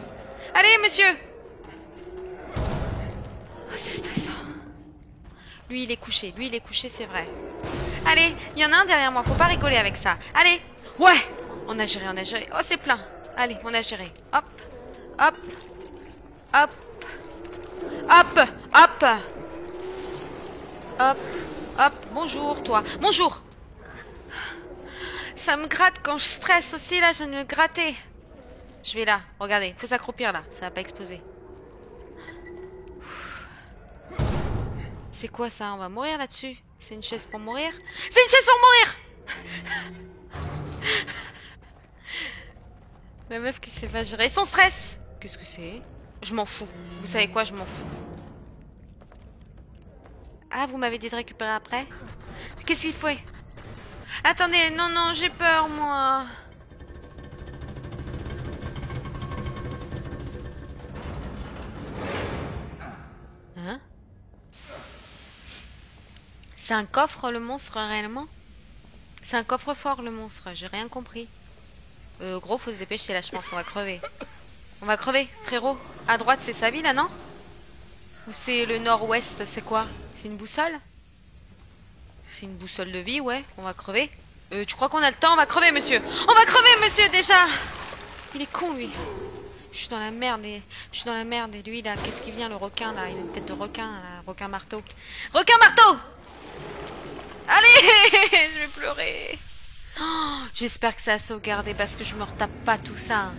Speaker 1: Allez monsieur. Oh, c'est stressant. Lui il est couché, c'est vrai. Allez, il y en a un derrière moi, faut pas rigoler avec ça. Allez. Ouais. On a géré. Oh c'est plein. Allez, on a géré. Hop. Bonjour toi. Bonjour. Ça me gratte quand je stresse aussi là, je viens de me gratter. Je vais là, regardez, faut s'accroupir là, ça va pas exploser. C'est quoi ça? On va mourir là-dessus? C'est une chaise pour mourir? C'est une chaise pour mourir! La meuf qui sait pas gérer son stress! Qu'est-ce que c'est? Je m'en fous. Vous savez quoi? Je m'en fous. Ah, vous m'avez dit de récupérer après? Qu'est-ce qu'il faut? Attendez, non, j'ai peur, moi. C'est un coffre le monstre réellement? C'est un coffre-fort le monstre, j'ai rien compris. Gros, faut se dépêcher là, je pense, on va crever. On va crever, frérot. À droite, c'est sa vie là, non? Ou c'est le nord-ouest, c'est quoi? C'est une boussole? C'est une boussole de vie, ouais, on va crever. Tu crois qu'on a le temps? On va crever, monsieur! On va crever, monsieur, déjà! Il est con, lui. Je suis dans la merde et... Je suis dans la merde et lui, là, qu'est-ce qui vient, le requin, là? Il a une tête de requin, là. Requin marteau. Requin marteau! Allez! Je vais pleurer. Oh, j'espère que ça a sauvegardé parce que je me retape pas tout ça.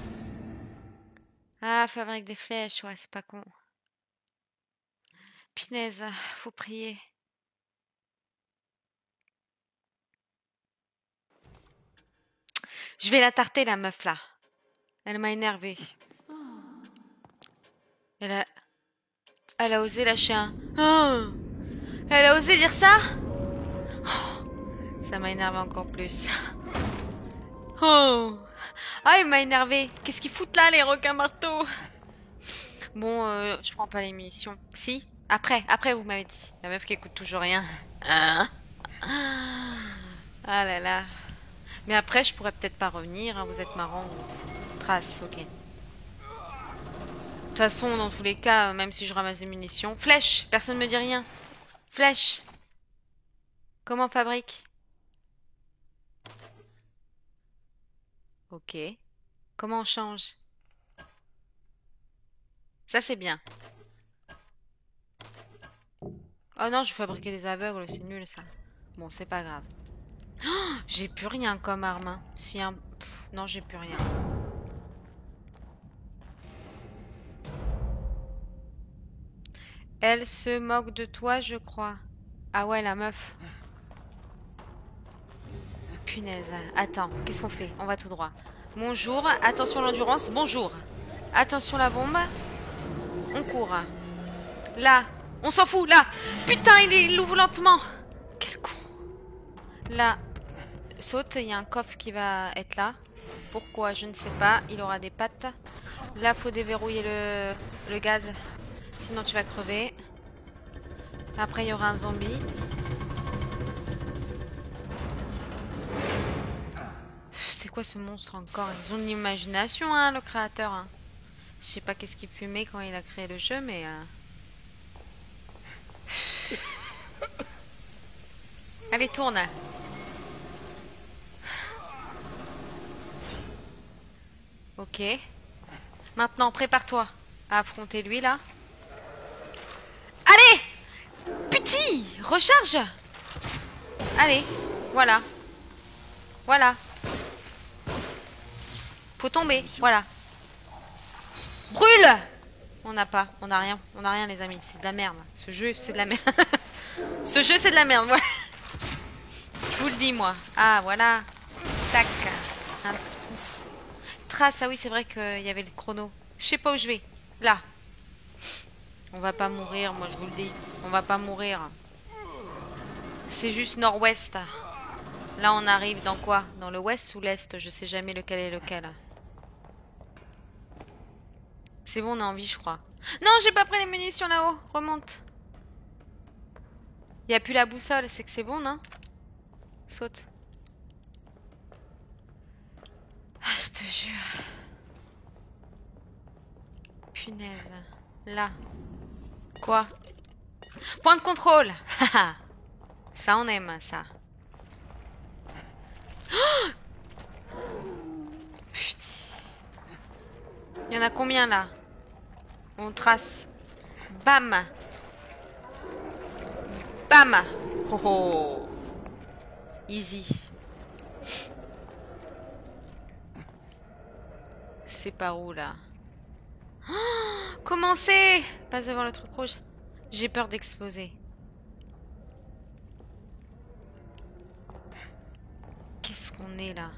Speaker 1: Ah, fabrique des flèches, ouais, c'est pas con. Punaise, faut prier. Je vais la tarter, la meuf, là. Elle m'a énervée. Elle a... Elle a osé lâcher un... Oh, elle a osé dire ça? Oh, ça m'a énervé encore plus. Oh. Ah, il m'a énervé. Qu'est-ce qu'ils foutent là, les requins marteaux? Bon, je prends pas les munitions. Si? Après, vous m'avez dit. La meuf qui écoute toujours rien. Ah, ah là là. Mais après, je pourrais peut-être pas revenir. Hein, vous êtes marrant. Trace, ok. De toute façon, dans tous les cas, même si je ramasse des munitions... Flèche! Personne me dit rien. Flèche! Comment on fabrique? Ok. Comment on change? Ça, c'est bien. Oh non, je fabriquais des aveugles, c'est nul ça. Bon, c'est pas grave. Oh, j'ai plus rien comme arme. Hein. Si un... non, j'ai plus rien. Elle se moque de toi, je crois. Ah ouais, la meuf. Punaise. Attends, qu'est-ce qu'on fait? On va tout droit. Bonjour, attention l'endurance, bonjour. Attention la bombe. On court. Là, on s'en fout, là. Putain, il ouvre lentement. Quel con. Là, saute, il y a un coffre qui va être là. Pourquoi? Je ne sais pas. Il aura des pattes. Là, faut déverrouiller le gaz. Sinon, tu vas crever. Après, il y aura un zombie. C'est quoi ce monstre encore? Ils ont une imagination, hein, le créateur. Hein. Je sais pas qu'est-ce qu'il fumait quand il a créé le jeu, mais... Allez, tourne. Ok. Maintenant, prépare-toi à affronter lui, là. Allez! Petit! Recharge! Allez, voilà. Voilà. Faut tomber, voilà. Brûle! On n'a pas, on n'a rien les amis, c'est de la merde. Ce jeu, c'est de la merde. Ce jeu, c'est de la merde, voilà. Je vous le dis, moi. Ah, voilà. Tac. Trace, ah oui, c'est vrai qu'il y avait le chrono. Je sais pas où je vais. Là. On va pas mourir, moi je vous le dis. On va pas mourir. C'est juste nord-ouest. Là, on arrive dans quoi? Dans le ouest ou l'est? Je sais jamais lequel est lequel. C'est bon, on a envie, je crois. Non, j'ai pas pris les munitions là-haut. Remonte. Y a plus la boussole, c'est que c'est bon, non? Saute. Ah, je te jure. Punaise. Là. Quoi? Point de contrôle. Ça, on aime, ça. Oh, putain. Il y en a combien, là? On trace. Bam. Bam. Oh oh. Easy. C'est par où, là? Oh, comment c'est? Passe devant le truc rouge. J'ai peur d'exploser. Qu'est-ce qu'on est, là?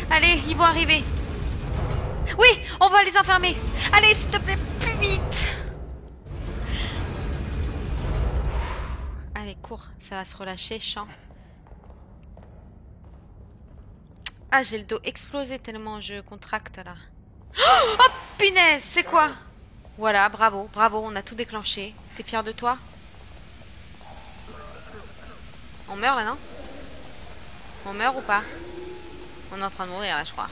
Speaker 1: Allez, ils vont arriver. Oui, on va les enfermer. Allez, s'il te plaît, plus vite. Allez, cours, ça va se relâcher, champ. Ah, j'ai le dos explosé tellement je contracte, là. Oh, punaise, c'est quoi? Voilà, bravo, bravo, on a tout déclenché. T'es fier de toi? On meurt là, non? On meurt ou pas? On est en train de mourir là, je crois.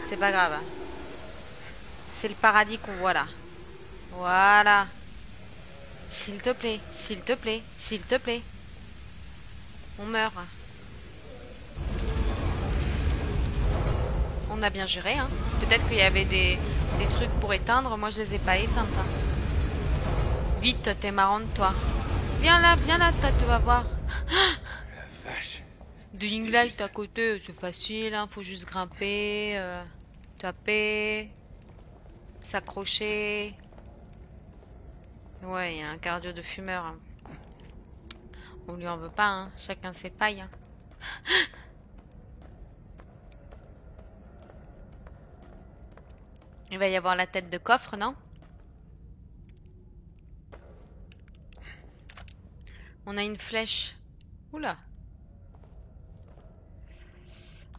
Speaker 1: C'est pas grave. C'est le paradis qu'on voit là. Voilà. S'il te plaît, s'il te plaît, s'il te plaît. On meurt. On a bien géré, hein. Peut-être qu'il y avait des trucs pour éteindre. Moi, je les ai pas éteintes. Hein. Vite, toi, t'es marrante, toi. Viens là, toi, tu vas voir.
Speaker 3: La vache.
Speaker 1: Dying Light à côté, c'est facile, hein. Faut juste grimper, taper, s'accrocher. Ouais, il y a un cardio de fumeur. Hein. On lui en veut pas, hein. Chacun ses pailles. Hein. Il va y avoir la tête de coffre, non? On a une flèche. Oula.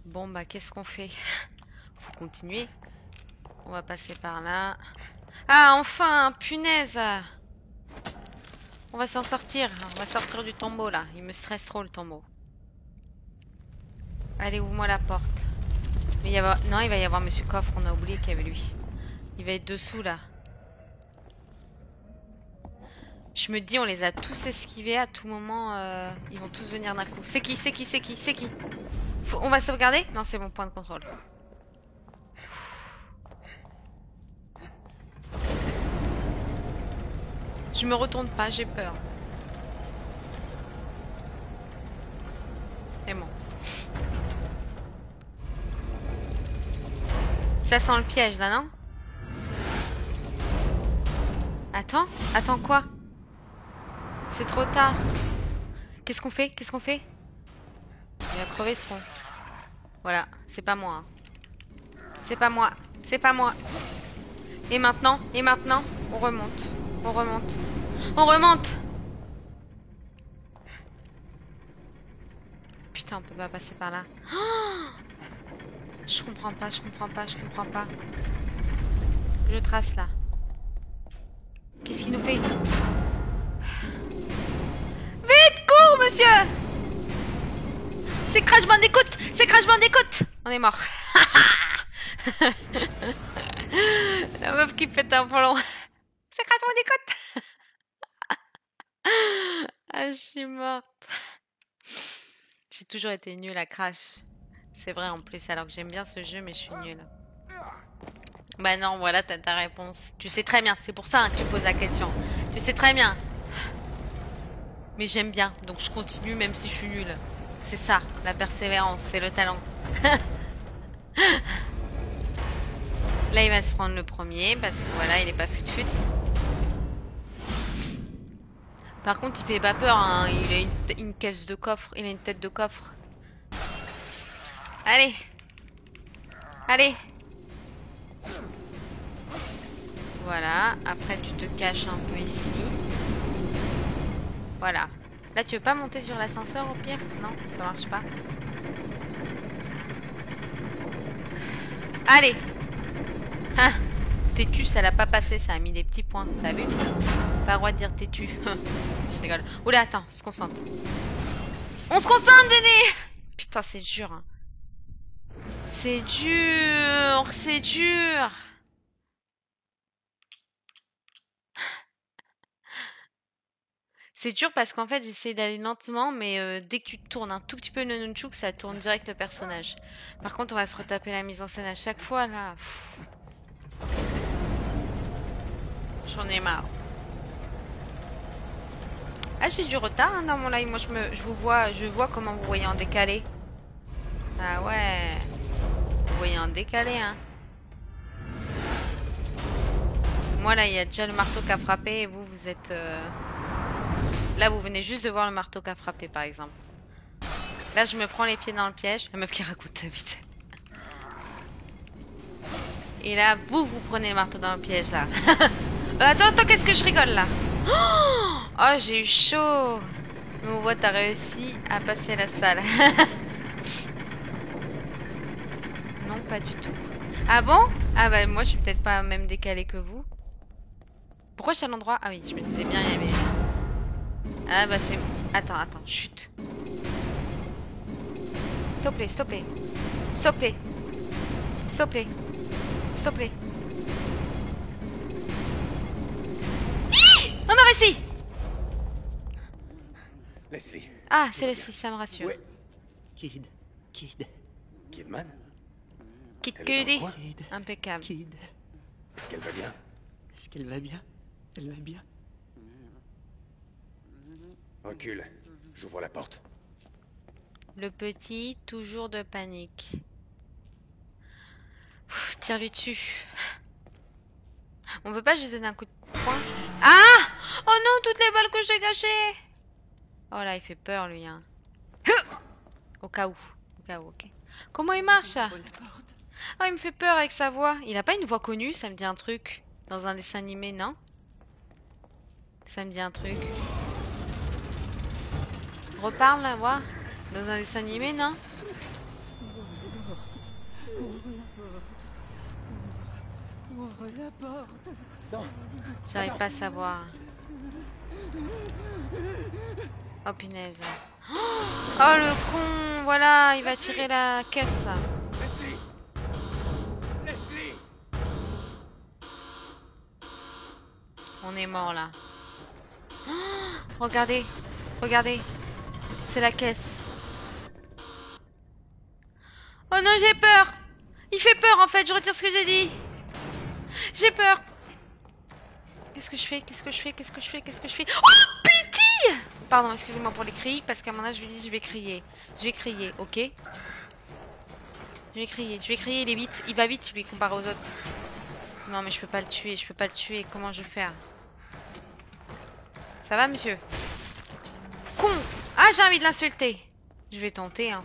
Speaker 1: Bon, bah, qu'est-ce qu'on fait? Faut continuer. On va passer par là. Ah, enfin, punaise! On va s'en sortir. On va sortir du tombeau, là. Il me stresse trop, le tombeau. Allez, ouvre-moi la porte. Mais non, il va y avoir Monsieur Coffre. On a oublié qu'il y avait lui. Il va être dessous, là. Je me dis, on les a tous esquivés. À tout moment, ils vont tous venir d'un coup. C'est qui? On va sauvegarder? Non, c'est mon point de contrôle. Je me retourne pas, j'ai peur. C'est bon. Ça sent le piège là, non? Attends quoi? C'est trop tard. Qu'est-ce qu'on fait? Il va crever ce con. Voilà, c'est pas moi. Hein. C'est pas moi. Et maintenant, on remonte. Putain, on peut pas passer par là. Oh, je comprends pas. Je trace là. Qu'est-ce qu'il nous fait? Vite, cours, monsieur! C'est Crash Bandicoot! On est mort. La meuf qui pète un plomb. C'est Crash Bandicoot! Ah, je suis morte. J'ai toujours été nulle à Crash. C'est vrai en plus, alors que j'aime bien ce jeu, mais je suis nulle. Bah non, voilà, t'as ta réponse. Tu sais très bien, c'est pour ça hein, que tu poses la question. Tu sais très bien. Mais j'aime bien, donc je continue même si je suis nulle. C'est ça, la persévérance, c'est le talent. Là, il va se prendre le premier, parce que voilà, il est pas fut-fut. Par contre, il fait pas peur, hein. Il a une caisse de coffre, il a une tête de coffre. Allez. Voilà, après tu te caches un peu ici. Voilà. Là, tu veux pas monter sur l'ascenseur au pire? Non, ça marche pas. Allez. Hein, têtu, ça l'a pas passé, ça a mis des petits points, t'as vu? Pas le droit de dire têtu. Je rigole. Oula, attends, on se concentre. Dédé! Putain, c'est dur. Hein. C'est dur. C'est dur parce qu'en fait, j'essaie d'aller lentement, mais dès que tu tournes un tout petit peu le nunchuk, ça tourne direct le personnage. Par contre, on va se retaper la mise en scène à chaque fois, là. J'en ai marre. Ah, j'ai du retard hein, dans mon live. Moi, je vois comment vous voyez en décalé. Ah ouais. Vous voyez en décalé, hein. Moi, là, il y a déjà le marteau qui a frappé et vous êtes... Là, vous venez juste de voir le marteau qui a frappé, par exemple. Là, je me prends les pieds dans le piège. La meuf qui raconte sa vie. Et là, vous prenez le marteau dans le piège, là. Attends, qu'est-ce que je rigole, là? Oh, j'ai eu chaud. On voit, t'as réussi à passer la salle. Non, pas du tout. Ah bon? Ah bah, moi, je suis peut-être pas même décalée que vous. Pourquoi je suis à l'endroit? Ah oui, je me disais bien, il y avait... Ah bah c'est... Attends, chut. S'il te plaît, s'il te plaît. S'il te plaît. S'il te plaît. S'il te plaît. On a réussi!
Speaker 3: Leslie.
Speaker 1: Ah, c'est Leslie, ça me rassure.
Speaker 3: Ouais.
Speaker 2: Kid.
Speaker 3: Kidman?
Speaker 1: Kid
Speaker 3: Elle est dans le
Speaker 1: Cudi.
Speaker 3: coin.
Speaker 1: Impeccable.
Speaker 2: Kid.
Speaker 3: Est-ce qu'elle va bien?
Speaker 2: Est-ce qu'elle va bien? Elle va bien?
Speaker 3: Recule. J'ouvre la porte.
Speaker 1: Le petit, toujours de panique. Tire-lui dessus. On peut pas juste donner un coup de poing? Ah! Oh non, toutes les balles que j'ai gâchées! Oh là, il fait peur, lui, hein. Au cas où. Au cas où, ok. Comment il marche, ça? Oh, il me fait peur avec sa voix. Il a pas une voix connue, ça me dit un truc. Dans un dessin animé, non? Ça me dit un truc. Reparle, la voix. Dans un dessin animé, non?
Speaker 2: Ouvre la porte.
Speaker 3: Non.
Speaker 1: J'arrive pas à savoir. Oh punaise. Oh le con, voilà, il va tirer la caisse.
Speaker 3: Leslie! Leslie!
Speaker 1: On est mort là. Regardez, regardez. C'est la caisse. Oh non, j'ai peur. Il fait peur en fait, je retire ce que j'ai dit. J'ai peur. Qu'est-ce que je fais? Qu'est-ce que je fais? Qu'est-ce que je fais? Qu'est-ce que je fais? Oh, pitié! Pardon, excusez-moi pour les cris, parce qu'à mon âge, je lui dis, je vais crier. Je vais crier, ok? Je vais crier, il est vite. Il va vite, lui, comparé aux autres. Non, mais je peux pas le tuer, je peux pas le tuer. Comment je vais faire? Ça va, monsieur? Con! Ah, j'ai envie de l'insulter. Je vais tenter, hein.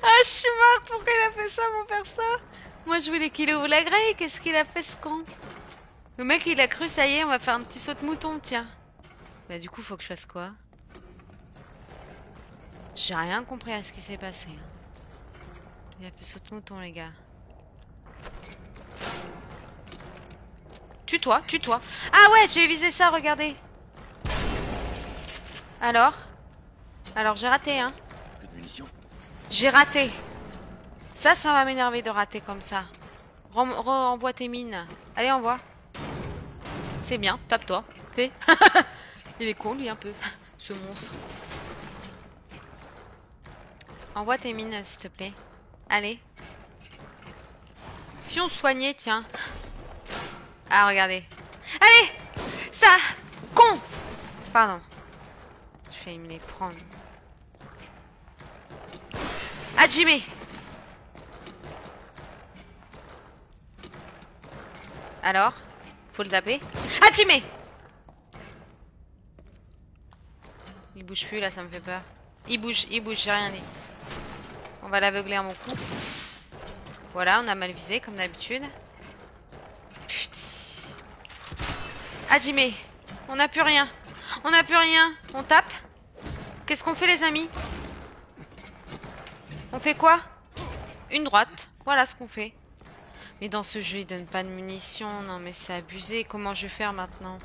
Speaker 1: Ah, je suis morte. Pourquoi il a fait ça, mon perso? Moi, je voulais qu'il ouvre la grille. Qu'est-ce qu'il a fait, ce con? Le mec, il a cru, ça y est, on va faire un petit saut de mouton, tiens. Bah, du coup, faut que je fasse quoi? J'ai rien compris à ce qui s'est passé. Il a fait saut de mouton, les gars. Tue-toi, tue-toi. Ah ouais, j'ai visé ça, regardez. Alors? Alors, j'ai raté, hein.
Speaker 3: Plus de munitions.
Speaker 1: J'ai raté. Ça va m'énerver de rater comme ça. Renvoie tes mines. Allez, envoie. C'est bien, tape-toi. Fais. Il est con, lui, un peu. Ce monstre. Envoie tes mines, s'il te plaît. Allez. Si on soignait, tiens. Ah, regardez. Allez! Ça! Con! Pardon. Je vais me les prendre. Ah, Jimmy! Alors? Faut le taper. Ah, Jimmy! Il bouge plus, là, ça me fait peur. Il bouge, j'ai rien dit. On va l'aveugler à mon coup. Voilà, on a mal visé, comme d'habitude. Putain. Ah, Jimmy! On n'a plus rien. On n'a plus rien. On tape? Qu'est-ce qu'on fait, les amis? On fait quoi? Une droite. Voilà ce qu'on fait. Mais dans ce jeu, il donne pas de munitions. Non, mais c'est abusé. Comment je vais faire maintenant?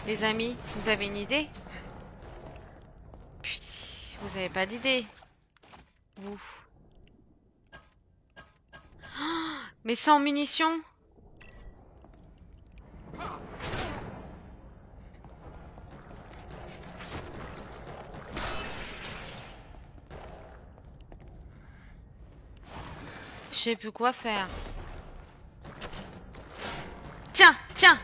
Speaker 1: Les amis, vous avez une idée? Putain, vous avez pas d'idée. Vous. Oh, mais sans munitions? Je sais plus quoi faire. Tiens, tiens!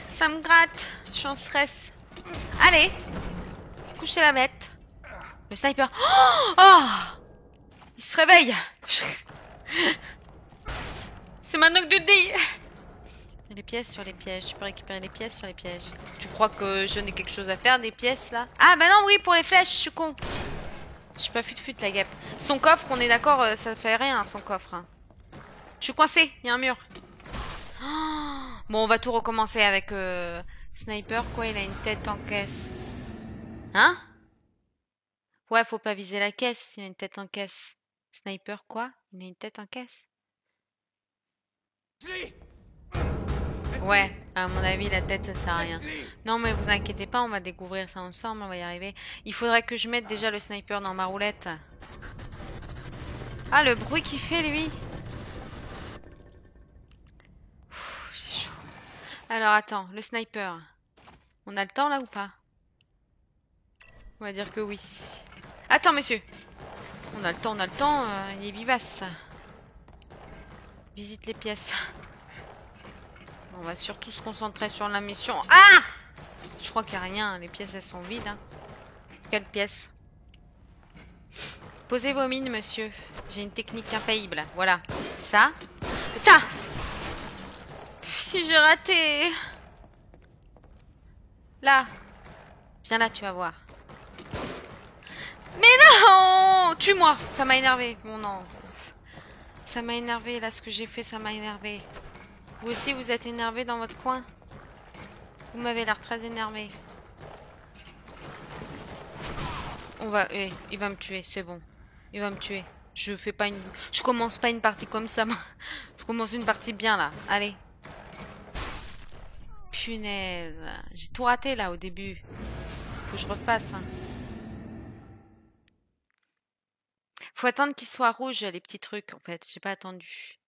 Speaker 1: Ça me gratte. Je suis en stress. Allez! Couchez la bête. Le sniper. Oh, oh, il se réveille. C'est maintenant que tu te dis. Les pièces sur les pièges. Tu peux récupérer les pièces sur les pièges. Tu crois que je n'ai quelque chose à faire des pièces là? Ah bah non, oui, pour les flèches, je suis con. Je suis pas fut la guêpe. Son coffre, on est d'accord, ça fait rien son coffre. Hein. Je suis coincée, il y a un mur. Oh, bon, on va tout recommencer avec Sniper, quoi, il a une tête en caisse. Hein? Ouais, faut pas viser la caisse, il a une tête en caisse. Sniper, quoi? Il a une tête en caisse. Ouais, à mon avis, la tête, ça sert à rien. Non, mais vous inquiétez pas, on va découvrir ça ensemble, on va y arriver. Il faudrait que je mette déjà le sniper dans ma roulette. Ah, le bruit qu'il fait, lui. C'est chaud. Alors, attends, le sniper. On a le temps, là, ou pas? On va dire que oui. Attends, monsieur. On a le temps, il est vivace. Visite les pièces. On va surtout se concentrer sur la mission. Ah! Je crois qu'il n'y a rien, les pièces, elles sont vides. Hein. Quelle pièce? Posez vos mines, monsieur. J'ai une technique infaillible. Voilà. Ça. Ça. Si j'ai raté. Là. Viens là, tu vas voir. Mais non! Tue-moi. Ça m'a énervé. Bon, non. Ça m'a énervé. Là, ce que j'ai fait, ça m'a énervé. Vous aussi, vous êtes énervé dans votre coin? Vous m'avez l'air très énervé. On va... il va me tuer, c'est bon. Il va me tuer. Je commence pas une partie comme ça. Je commence une partie bien, là. Allez. Punaise. J'ai tout raté, là, au début. Faut que je refasse. Hein. Faut attendre qu'ils soient rouges, les petits trucs, en fait. J'ai pas attendu.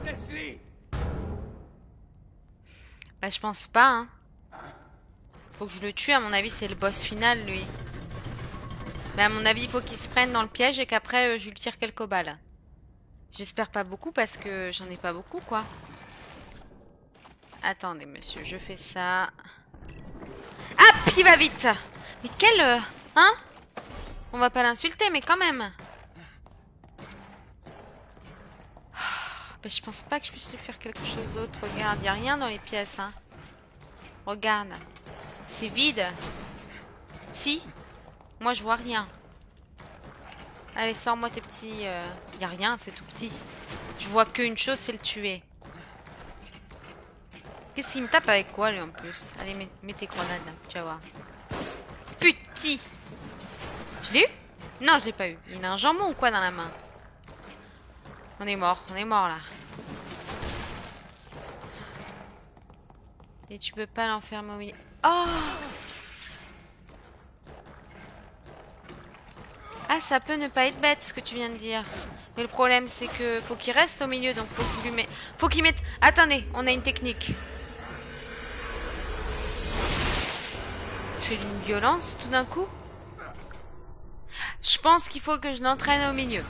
Speaker 3: Leslie.
Speaker 1: Bah, je pense pas, hein. Faut que je le tue, à mon avis, c'est le boss final, lui. Mais à mon avis, il faut qu'il se prenne dans le piège et qu'après, je lui tire quelques balles. J'espère pas beaucoup parce que j'en ai pas beaucoup, quoi. Attendez, monsieur, je fais ça. Hop, il va vite. Mais quel... hein? On va pas l'insulter, mais quand même. Ben, je pense pas que je puisse lui faire quelque chose d'autre. Regarde, y a rien dans les pièces, hein. Regarde. C'est vide. Si. Moi, je vois rien. Allez, sors-moi tes petits... Y a rien, c'est tout petit. Je vois qu'une chose, c'est le tuer. Qu'est-ce qu'il me tape avec quoi, lui, en plus? Allez, mets tes grenades, là. Tu vas voir. Petit. Je l'ai eu? Non, je l'ai pas eu. Il a un jambon ou quoi dans la main? On est mort là. Et tu peux pas l'enfermer au milieu. Oh! Ah, ça peut ne pas être bête ce que tu viens de dire. Mais le problème, c'est que faut qu'il reste au milieu, donc faut qu'il mette... Attendez, on a une technique. C'est d'une violence, tout d'un coup. Je pense qu'il faut que je l'entraîne au milieu.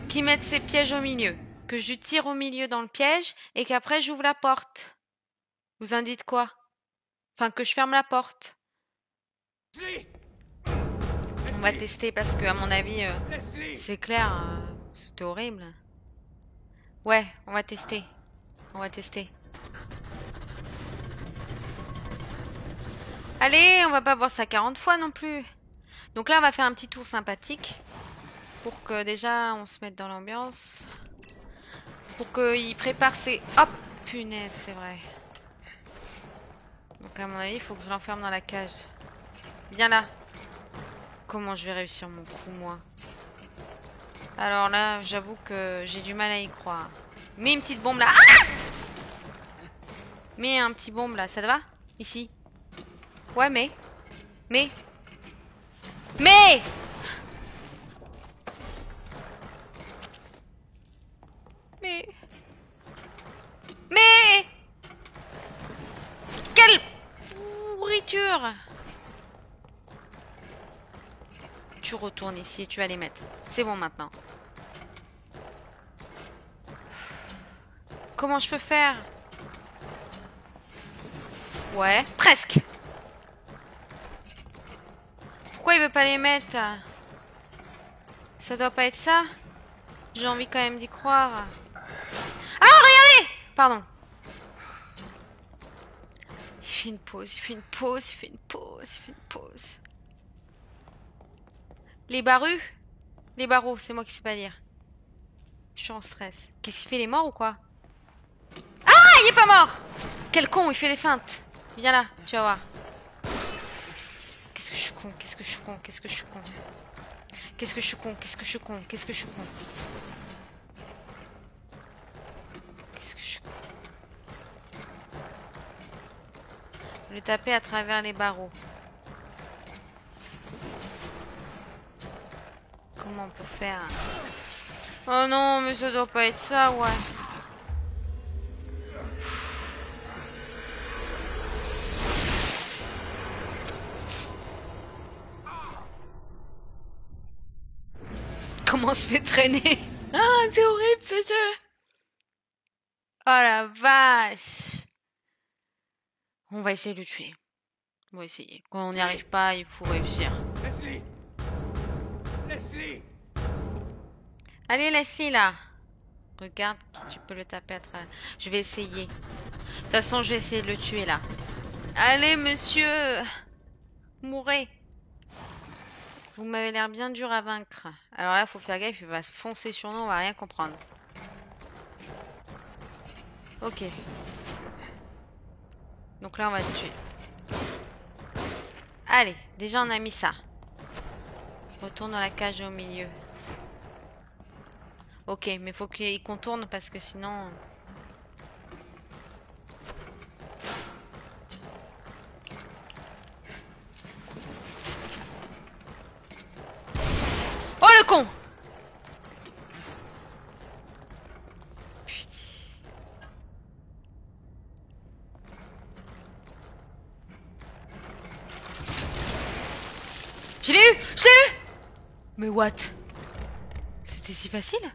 Speaker 1: Qu'il mette ses pièges au milieu. Que je lui tire au milieu dans le piège et qu'après j'ouvre la porte. Vous en dites quoi? Enfin, que je ferme la porte. On va tester parce que, à mon avis, c'est clair, c'était horrible. Ouais, on va tester. On va tester. Allez, on va pas voir ça 40 fois non plus. Donc là, on va faire un petit tour sympathique. Pour que déjà, on se mette dans l'ambiance. Pour qu'il prépare ses... Hop, punaise, c'est vrai. Donc à mon avis, il faut que je l'enferme dans la cage. Viens là. Comment je vais réussir mon coup, moi? Alors là, j'avoue que j'ai du mal à y croire. Mets une petite bombe là. Ah! Mets un petit bombe là, ça te va? Ici. Ouais, mais... Mais... Mais quelle pourriture! Tu retournes ici, tu vas les mettre. C'est bon maintenant. Comment je peux faire? Ouais, presque. Pourquoi il veut pas les mettre? Ça doit pas être ça? J'ai envie quand même d'y croire. Ah, regardez! Pardon. Il fait une pause, il fait une pause, il fait une pause, il fait une pause. Les barus? Les barreaux, c'est moi qui sais pas lire. Je suis en stress. Qu'est-ce qu'il fait, il est mort ou quoi? Ah, il est pas mort! Quel con, il fait des feintes. Viens là, tu vas voir. Qu'est-ce que je suis con, qu'est-ce que je suis con, qu'est-ce que je suis con. Qu'est-ce que je suis con, qu'est-ce que je suis con, qu'est-ce que je suis con. Qu'est-ce que je suis con. Le taper à travers les barreaux. Comment on peut faire? Oh non, mais ça doit pas être ça, ouais. Comment on se fait traîner? Ah, c'est horrible ce jeu. Oh la vache. On va essayer de le tuer. On va essayer. Quand on n'y arrive pas, il faut réussir.
Speaker 3: Leslie! Leslie!
Speaker 1: Allez, Leslie, là. Regarde, tu peux le taper à travers. Je vais essayer. De toute façon, je vais essayer de le tuer, là. Allez, monsieur. Mourez. Vous m'avez l'air bien dur à vaincre. Alors là, faut faire gaffe, il va se foncer sur nous, on va rien comprendre. Ok. Donc là, on va se tuer. Allez, déjà on a mis ça. Retourne dans la cage au milieu. Ok, mais faut qu'il contourne parce que sinon... Oh le con! Putain. Je l'ai eu! Je l'ai eu! Mais what? C'était si facile?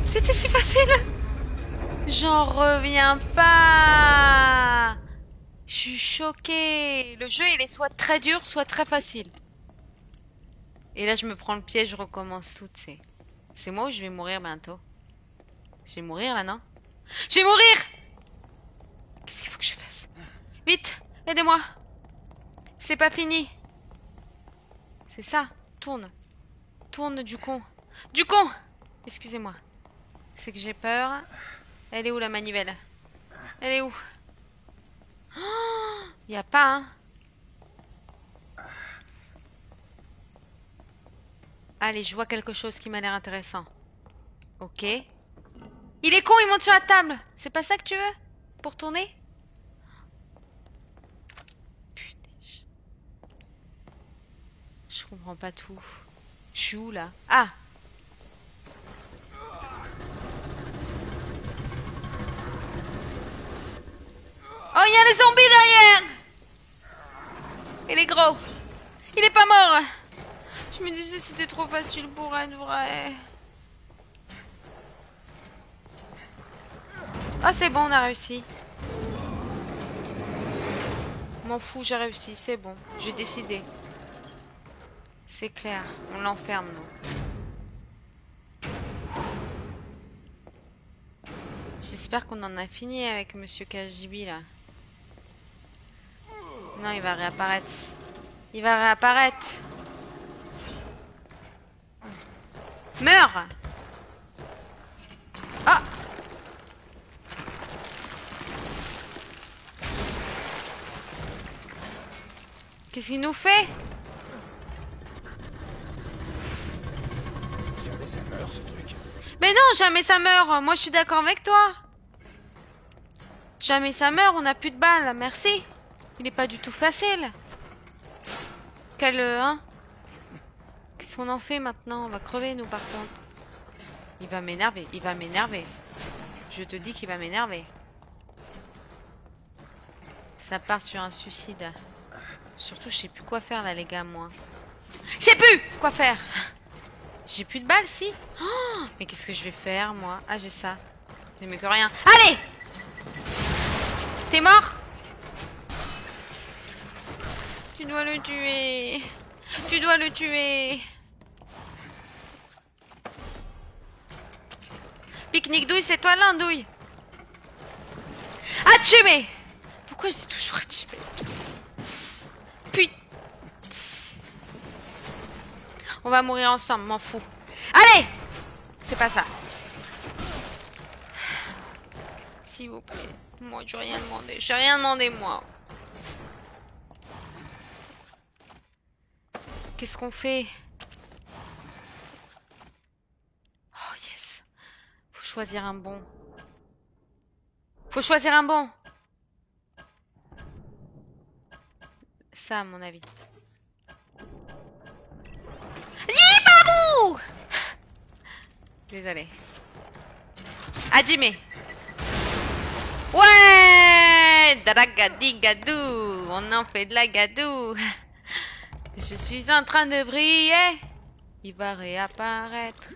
Speaker 1: C'était si facile! J'en reviens pas! Je suis choquée! Le jeu il est soit très dur, soit très facile. Et là je me prends le piège, je recommence tout, tu sais. C'est moi ou je vais mourir bientôt? Je vais mourir là, non? Je vais mourir! Qu'est-ce qu'il faut que je fasse? Vite! Aidez-moi! C'est pas fini! C'est ça! Tourne! Tourne du con! Du con! Excusez-moi. C'est que j'ai peur. Elle est où la manivelle? Elle est où? Oh, y a pas, hein? Allez, je vois quelque chose qui m'a l'air intéressant. Ok. Il est con, il monte sur la table! C'est pas ça que tu veux? Pour tourner? Putain, je comprends pas tout. Je suis où là? Ah! Oh, il y a le zombie derrière! Il est gros! Il est pas mort! Je me disais c'était trop facile pour être vrai. Ah, c'est bon, on a réussi. M'en fous, j'ai réussi, c'est bon. J'ai décidé. C'est clair, on l'enferme, nous. J'espère qu'on en a fini avec Monsieur KGB, là. Non, il va réapparaître. Il va réapparaître. Meurs! Ah! Qu'est-ce qu'il nous fait?
Speaker 3: Jamais ça meurt, ce truc.
Speaker 1: Mais non, jamais ça meurt. Moi, je suis d'accord avec toi. Jamais ça meurt, on n'a plus de balles. Merci. Il est pas du tout facile. Quel... hein? Qu'est-ce qu'on en fait maintenant? On va crever, nous, par contre. Il va m'énerver. Il va m'énerver. Je te dis qu'il va m'énerver. Ça part sur un suicide. Surtout, je sais plus quoi faire, là, les gars, moi. Je sais plus quoi faire. J'ai plus de balles, si. Oh, mais qu'est-ce que je vais faire, moi? Ah, j'ai ça. J'ai mieux que rien. Allez! T'es mort? Tu dois le tuer. Tu dois le tuer. Pique-nique douille, c'est toi l'andouille. Atchumé! Pourquoi je dis toujours atchumé? Putain. On va mourir ensemble, m'en fous. Allez! C'est pas ça. S'il vous plaît. Moi, j'ai rien demandé. J'ai rien demandé, moi. Qu'est-ce qu'on fait? Oh yes. Faut choisir un bon. Faut choisir un bon. Ça, à mon avis. Ouh! Désolé. Hajime. Ouais! Dragadigadou. On en fait de la gadou. Je suis en train de briller. Il va réapparaître.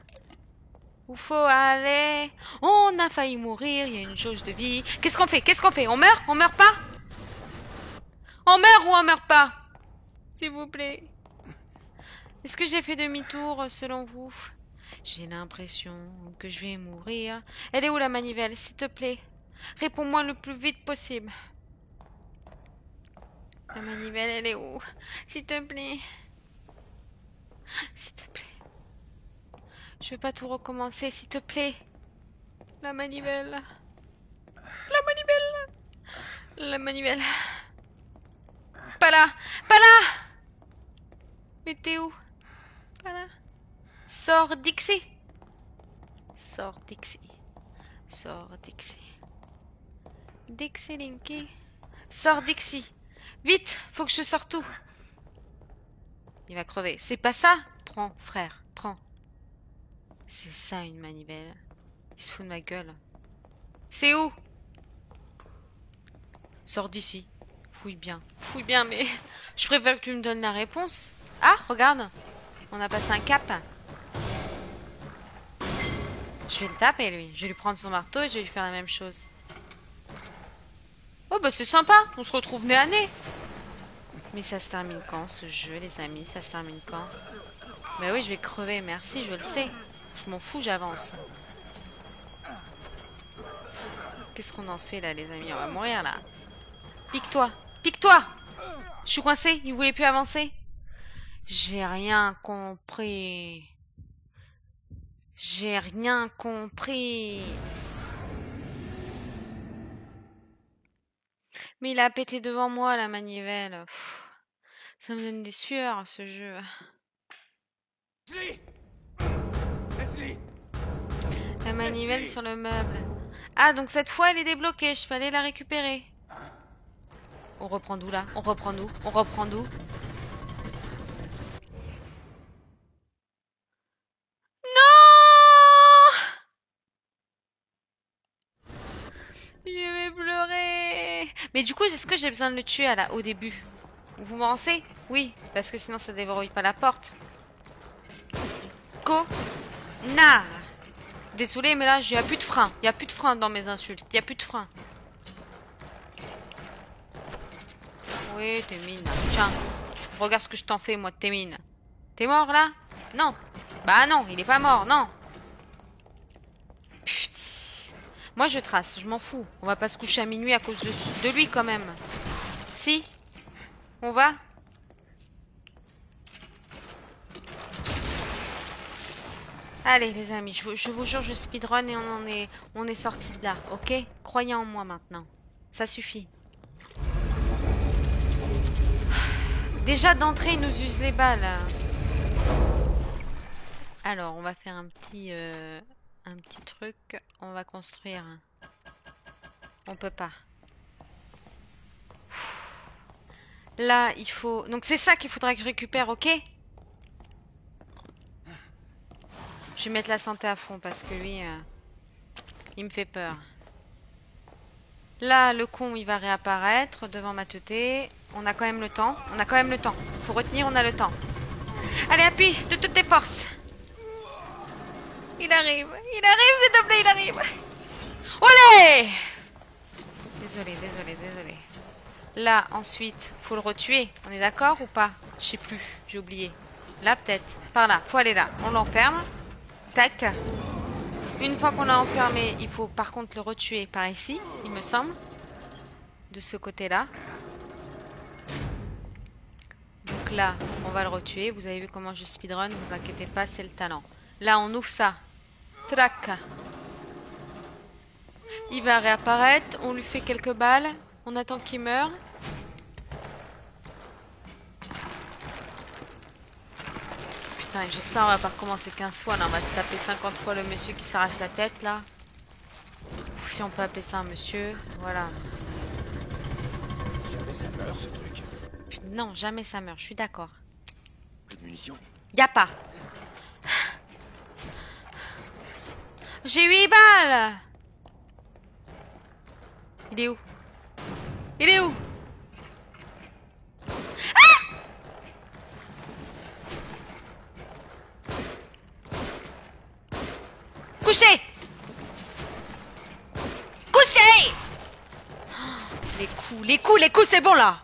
Speaker 1: Où faut aller? On a failli mourir. Il y a une jauge de vie. Qu'est-ce qu'on fait? Qu'est-ce qu'on fait? On meurt? On meurt pas? On meurt ou on meurt pas? S'il vous plaît. Est-ce que j'ai fait demi-tour selon vous? J'ai l'impression que je vais mourir. Elle est où la manivelle, s'il te plaît? Réponds-moi le plus vite possible. La manivelle, elle est où? S'il te plaît. S'il te plaît. Je veux pas tout recommencer, s'il te plaît. La manivelle. La manivelle. La manivelle. Pas là. Pas là. Mais t'es où? Pas là. Sors Dixie. Sors Dixie. Sors Dixie. Dixie Linky. Sors Dixie. Vite, faut que je sorte tout. Il va crever. C'est pas ça? Prends, frère, prends. C'est ça une manivelle. Il se fout de ma gueule. C'est où? Sors d'ici. Fouille bien, mais je préfère que tu me donnes la réponse. Ah, regarde. On a passé un cap. Je vais le taper, lui. Je vais lui prendre son marteau et je vais lui faire la même chose. Oh, bah c'est sympa. On se retrouve nez à nez. Mais ça se termine quand, ce jeu, les amis? Ça se termine quand? Bah oui, je vais crever. Merci, je le sais. Je m'en fous, j'avance. Qu'est-ce qu'on en fait, là, les amis? On va mourir, là. Pique-toi. Pique-toi! Je suis coincée. Il voulait plus avancer. J'ai rien compris. J'ai rien compris. Mais il a pété devant moi, la manivelle. Pff, ça me donne des sueurs, ce jeu.
Speaker 3: Leslie! Leslie!
Speaker 1: La manivelle sur le meuble. Ah, donc cette fois, elle est débloquée. Je peux aller la récupérer. On reprend d'où, là? On reprend d'où? On reprend d'où? Non! Je vais pleurer. Mais du coup, est-ce que j'ai besoin de le tuer au début? Vous pensez? Oui, parce que sinon ça déverrouille pas la porte. Connard! Désolé, mais là, il n'y a plus de frein. Il n'y a plus de frein dans mes insultes. Il n'y a plus de frein. Oui, t'es mine. Tiens, regarde ce que je t'en fais, moi, de tes mines. T'es mort, là? Non. Bah non, il est pas mort, non. Putain. Moi, je trace, je m'en fous. On va pas se coucher à minuit à cause de lui, quand même. Si? On va? Allez, les amis, je vous jure, je speedrun et on est sorti de là, ok? Croyez en moi, maintenant. Ça suffit. Déjà d'entrée, il nous use les balles. Alors, on va faire un petit truc. On va construire. On peut pas. Là, il faut... Donc c'est ça qu'il faudra que je récupère, ok? Je vais mettre la santé à fond parce que lui, il me fait peur. Là, le con, il va réapparaître devant ma teuté. On a quand même le temps. On a quand même le temps. Faut retenir, on a le temps. Allez, appuie de toutes tes forces. Il arrive, s'il te plaît, il arrive. Olé! Désolé. Là, ensuite, faut le retuer. On est d'accord ou pas? Je sais plus, j'ai oublié. Là, peut-être. Par là, faut aller là. On l'enferme. Tac. Une fois qu'on l'a enfermé, il faut par contre le retuer par ici, il me semble. De ce côté-là. Donc là, on va le retuer. Vous avez vu comment je speedrun, ne vous inquiétez pas, c'est le talent. Là, on ouvre ça. Trac. Il va réapparaître. On lui fait quelques balles. On attend qu'il meure. Putain, j'espère on va pas recommencer 15 fois. Là, on va se taper 50 fois le monsieur qui s'arrache la tête, là. Ou si on peut appeler ça un monsieur. Voilà.
Speaker 3: Jamais ça meurt, ce truc.
Speaker 1: Non, jamais ça meurt, je suis d'accord.
Speaker 3: Plus de munitions.
Speaker 1: Y'a pas. J'ai 8 balles. Il est où? Il est où? Ah! Couché! Couché! Les coups, c'est bon là!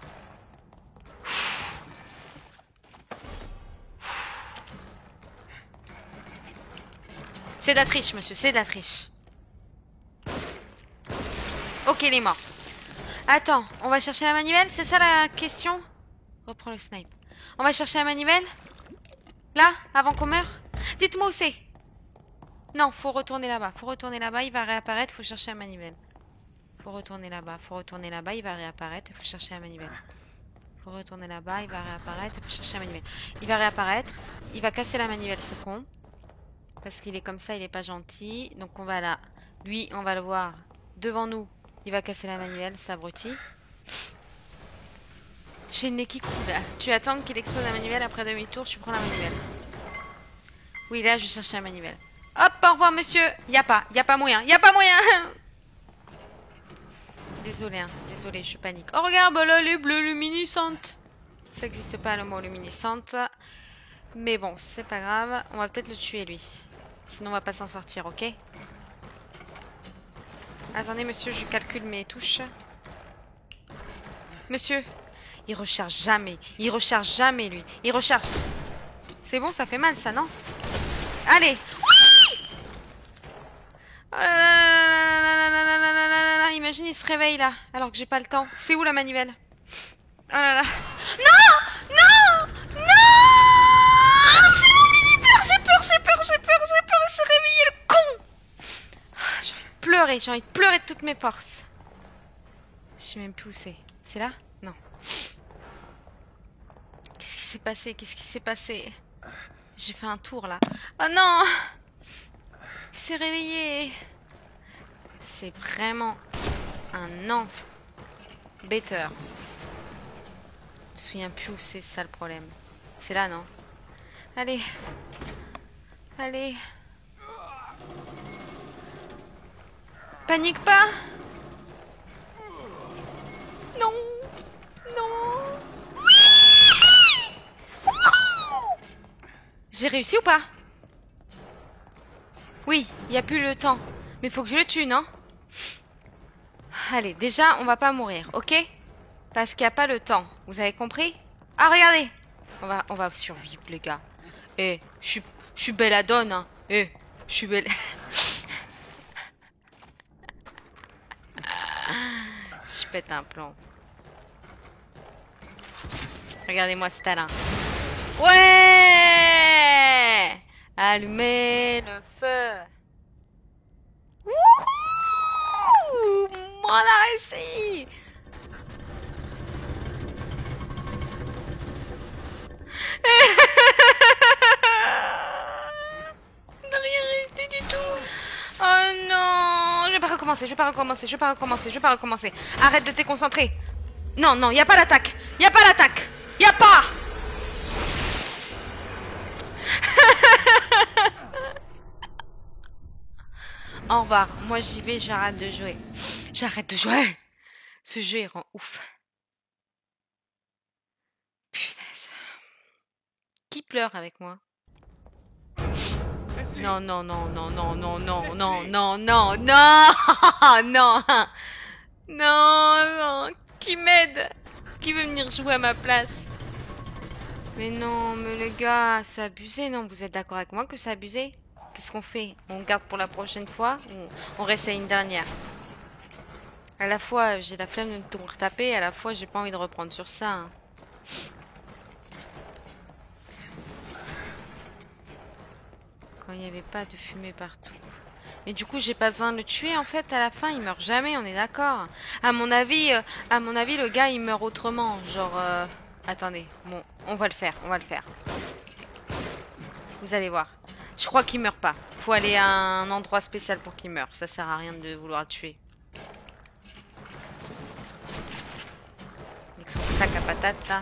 Speaker 1: C'est de la triche, monsieur, c'est de la triche. Ok, il est mort. Attends, on va chercher la manivelle, c'est ça la question? Reprends le snipe. On va chercher la manivelle? Là, avant qu'on meure? Dites-moi où c'est. Non, faut retourner là-bas. Faut retourner là-bas, il va réapparaître, faut chercher la manivelle. Faut retourner là-bas, il va réapparaître, il faut chercher la manivelle. Faut retourner là-bas, il va réapparaître, il faut chercher la manivelle. Il va réapparaître, il va casser la manivelle, ce con. Parce qu'il est comme ça, il est pas gentil. Donc on va là. Lui, on va le voir devant nous. Il va casser la manivelle, cet abruti. J'ai le nez qui coule. Tu attends qu'il explose la manivelle, après demi-tour, tu prends la manivelle. Oui, là, je vais chercher la manivelle. Hop, au revoir, monsieur. Y a pas moyen, y a pas moyen. Désolé, hein, désolé, je panique. Oh, regarde, bah là, elle est bleue luminescente. Ça n'existe pas le mot luminescente. Mais bon, c'est pas grave. On va peut-être le tuer, lui. Sinon, on va pas s'en sortir, ok? Attendez, monsieur, je calcule mes touches. Monsieur, il recharge jamais. Il recharge jamais, lui. Il recharge. C'est bon, ça fait mal, ça, non? Allez! Oui! Oh là là là là là là là là là là. Imagine, il se réveille, là, alors que j'ai pas le temps. C'est où, la manivelle? Oh là là. Non! Non! Non! J'ai peur, il s'est réveillé, le con! J'ai envie de pleurer de toutes mes forces. Je sais même plus où c'est. C'est là? Non. Qu'est-ce qui s'est passé? Qu'est-ce qui s'est passé? J'ai fait un tour là. Oh non! Il s'est réveillé. C'est vraiment un embêteur. Je me souviens plus où c'est ça le problème. C'est là, non? Allez. Allez. Panique pas! Non! Non! Oui! J'ai réussi ou pas? Oui, il n'y a plus le temps. Mais faut que je le tue, non? Allez, déjà, on va pas mourir, ok? Parce qu'il n'y a pas le temps. Vous avez compris? Ah, regardez! On va survivre, les gars. Eh, je suis belle à donne, hein. Eh, je suis belle... Je pète un plomb. Regardez-moi ce talent. Ouais! Allumez le feu. Wouhou! On a réussi! On n'a rien réussi du tout. Oh non! Je vais pas recommencer. Arrête de te concentrer. Non, non, y a pas l'attaque. Y a pas! Au revoir. Moi, j'y vais, j'arrête de jouer. Ce jeu, il rend ouf. Putain. Qui pleure avec moi? Non, non, non, non, non, non, non, non, non, non, non, non, non, non, qui m'aide? Qui veut venir jouer à ma place? Mais non, mais les gars, c'est abusé, non? Vous êtes d'accord avec moi que c'est abusé? Qu'est-ce qu'on fait? On garde pour la prochaine fois ou on réessaye une dernière? À la fois, j'ai la flemme de me retaper, à la fois, j'ai pas envie de reprendre sur ça. Hein. Quand il n'y avait pas de fumée partout. Mais du coup, j'ai pas besoin de le tuer en fait. À la fin, il meurt jamais. On est d'accord. À mon avis, le gars, il meurt autrement. Genre, attendez. Bon, on va le faire. Vous allez voir. Je crois qu'il meurt pas. Faut aller à un endroit spécial pour qu'il meure. Ça sert à rien de vouloir le tuer. Avec son sac à patates là.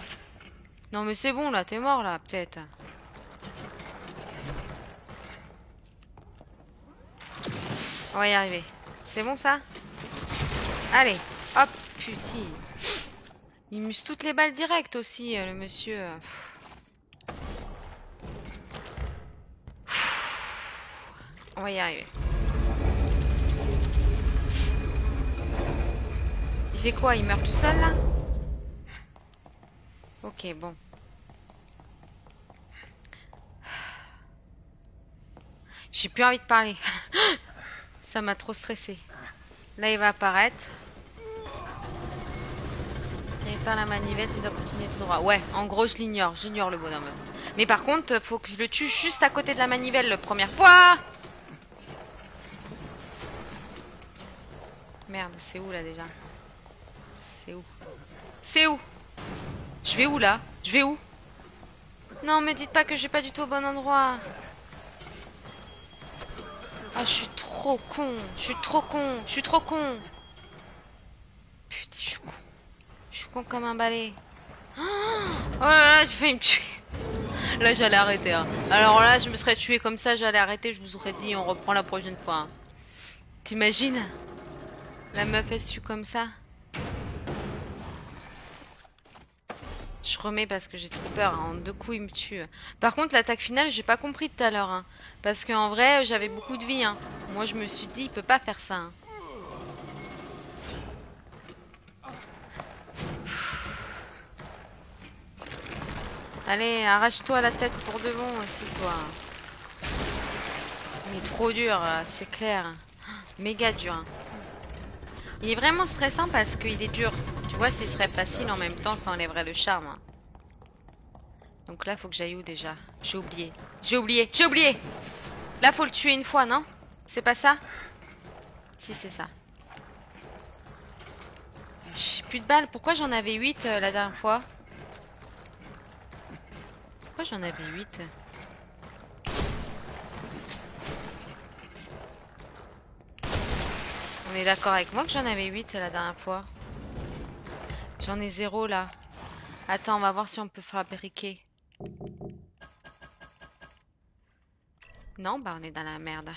Speaker 1: Non mais c'est bon là, t'es mort là, peut-être. On va y arriver. C'est bon ça? Allez, hop, putain. Il muse toutes les balles directes aussi, le monsieur. On va y arriver. Il fait quoi? Il meurt tout seul là? Ok, bon. J'ai plus envie de parler. Ça m'a trop stressé. Là, il va apparaître. Et par la manivelle, tu dois continuer tout droit. Ouais, en gros, je l'ignore. J'ignore le bonhomme. Mais par contre, faut que je le tue juste à côté de la manivelle la première fois. Merde, c'est où là déjà? C'est où? C'est où? Je vais où là? Je vais où? Non, me dites pas que je vais pas du tout au bon endroit. Ah, je suis trop con. Je suis trop con. Je suis trop con. Putain, je suis con. Je suis con comme un balai. Oh là là, j'ai failli me tuer. Là, j'allais arrêter. Hein. Alors là, je me serais tué comme ça, j'allais arrêter. Je vous aurais dit, on reprend la prochaine fois. Hein. T'imagines? La meuf, elle se tue comme ça. Je remets parce que j'ai trop peur. Hein. En 2 coups, il me tue. Par contre, l'attaque finale, j'ai pas compris tout à l'heure. Hein. Parce qu'en vrai, j'avais beaucoup de vie. Hein. Moi, je me suis dit, il peut pas faire ça. Hein. Allez, arrache-toi la tête pour de bon aussi, toi. Il est trop dur, c'est clair. Méga dur. Hein. Il est vraiment stressant parce qu'il est dur. Tu vois, s'il serait facile en même temps, ça enlèverait le charme. Hein. Donc là, faut que j'aille où déjà? J'ai oublié. J'ai oublié. J'ai oublié. Là, faut le tuer une fois, non? C'est pas ça? Si, c'est ça. J'ai plus de balles. Pourquoi j'en avais 8 la dernière fois? Pourquoi j'en avais 8? On est d'accord avec moi que j'en avais 8 la dernière fois? J'en ai 0 là. Attends, on va voir si on peut fabriquer. Non, bah on est dans la merde.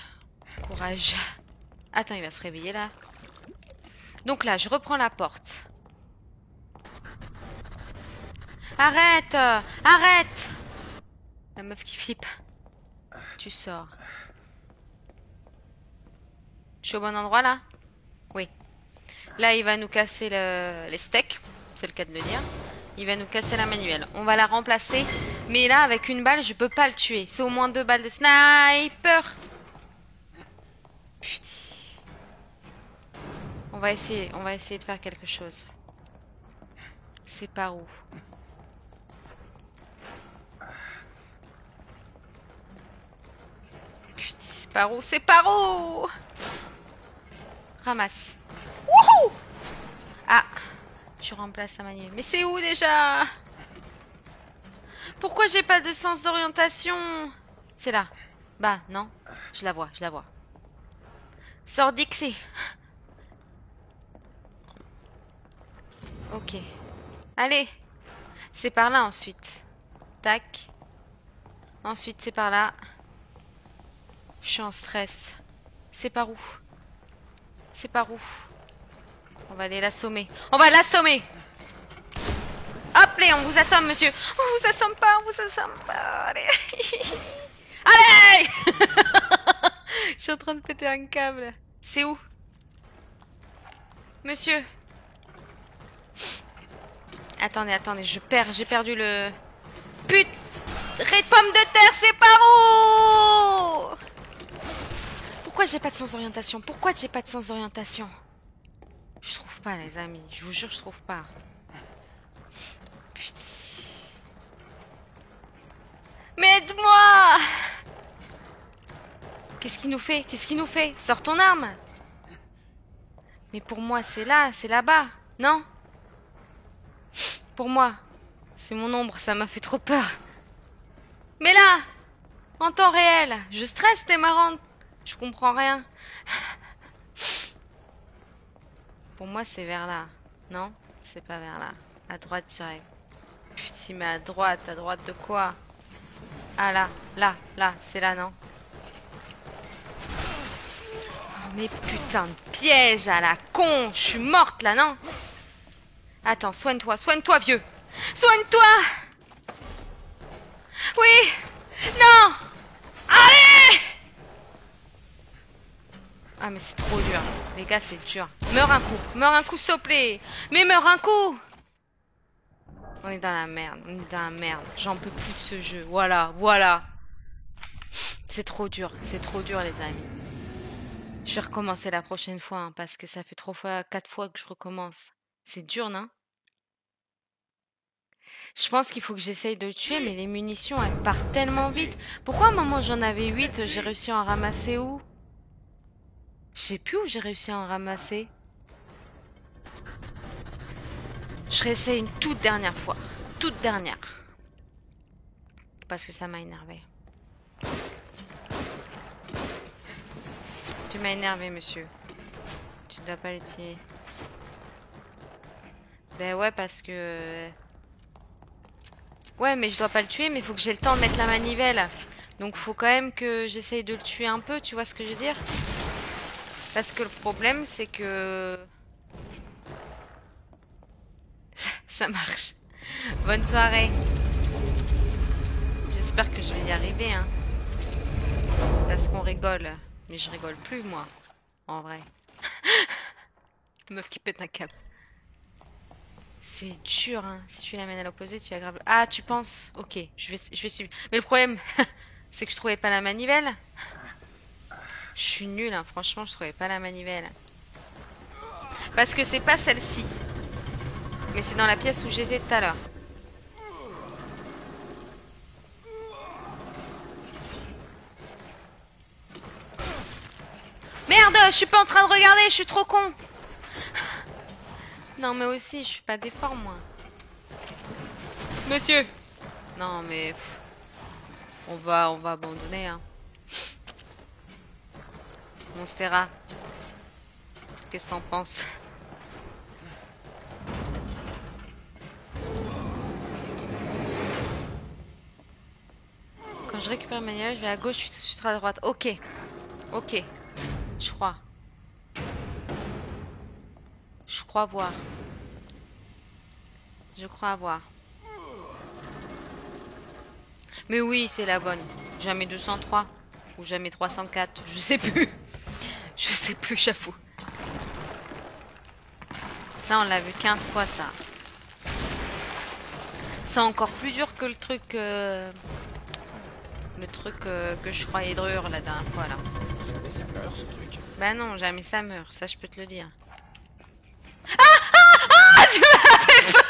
Speaker 1: Courage. Attends, il va se réveiller là. Donc là, je reprends la porte. Arrête! Arrête! La meuf qui flippe. Tu sors. Je suis au bon endroit là? Oui. Là, il va nous casser les steaks. C'est le cas de le dire. Il va nous casser la manivelle. On va la remplacer. Mais là, avec une balle, je peux pas le tuer. C'est au moins 2 balles de sniper. Putain. On va essayer de faire quelque chose. C'est par où? Putain, c'est par où? C'est par où? Ramasse. Wouhou! Ah, je remplace la manivelle. Mais c'est où déjà? Pourquoi j'ai pas de sens d'orientation? C'est là. Bah non, je la vois, je la vois. Sors Dixie. Ok. Allez. C'est par là ensuite. Tac. Ensuite c'est par là. Je suis en stress. C'est par où? C'est par où? On va aller l'assommer. On va l'assommer! Hop, là, on vous assomme, monsieur. On vous assomme pas, on vous assomme pas. Allez. Allez. Je suis en train de péter un câble. C'est où? Monsieur. Attendez, attendez, j'ai perdu le... Putain, pomme de terre, c'est par où? Pourquoi j'ai pas de sens d'orientation? Pourquoi j'ai pas de sens d'orientation? Je trouve pas, les amis. Je vous jure, je trouve pas. Putain. Mais aide-moi! Qu'est-ce qu'il nous fait? Qu'est-ce qu'il nous fait? Sors ton arme! Mais pour moi, c'est là, c'est là-bas, non? Pour moi, c'est mon ombre, ça m'a fait trop peur. Mais là! En temps réel. Je stresse, t'es marrante. Je comprends rien. Pour moi, c'est vers là. Non? C'est pas vers là. À droite direct. Putain, mais à droite de quoi? Ah là, là, c'est là, non? Oh, mais putain de piège à la con! Je suis morte là, non? Attends, soigne-toi, vieux! Soigne-toi! Oui! Non! Allez! Ah, mais c'est trop dur. Les gars, c'est dur. Meurs un coup, s'il te plaît! Mais meurs un coup! On est dans la merde. J'en peux plus de ce jeu. Voilà. C'est trop dur, les amis. Je vais recommencer la prochaine fois, hein, parce que ça fait 4 fois que je recommence. C'est dur, non? Je pense qu'il faut que j'essaye de le tuer, mais les munitions, elles partent tellement vite. Pourquoi à un moment j'en avais 8, j'ai réussi à en ramasser où? Je sais plus où j'ai réussi à en ramasser. Je réessaye une toute dernière fois. Toute dernière. Parce que ça m'a énervé. Tu m'as énervé, monsieur. Tu ne dois pas les tuer. Ben ouais, parce que... Ouais, mais je dois pas le tuer, mais il faut que j'ai le temps de mettre la manivelle. Donc faut quand même que j'essaye de le tuer un peu, tu vois ce que je veux dire? Parce que le problème, c'est que... Ça marche. Bonne soirée. J'espère que je vais y arriver, hein. Parce qu'on rigole. Mais je rigole plus, moi. En vrai. Meuf qui pète un câble. C'est dur, hein. Si tu l'amènes à l'opposé, tu aggraves... Ah, tu penses? Ok, je vais suivre. Mais le problème, c'est que je trouvais pas la manivelle. Je suis nulle, hein. Franchement, je trouvais pas la manivelle. Parce que c'est pas celle-ci. Mais c'est dans la pièce où j'étais tout à l'heure. Merde, je suis pas en train de regarder, je suis trop con. Non, mais aussi, je suis pas des formes, moi. Monsieur. Non, mais... On va abandonner, hein. Monstera. Qu'est-ce que t'en penses? Quand je récupère ma manuel, je vais à gauche, je suis à droite. Ok. Ok. Je crois. Je crois voir. Je crois avoir. Mais oui, c'est la bonne. Jamais 203. Ou jamais 304. Je sais plus. Je sais plus, j'avoue. Ça, on l'a vu 15 fois, ça. C'est encore plus dur que le truc... Le truc que je croyais dur la dernière fois, là.
Speaker 3: Jamais ça meurt, ce truc.
Speaker 1: Bah non, jamais ça meurt. Ça, je peux te le dire. Ah, tu m'as fait peur.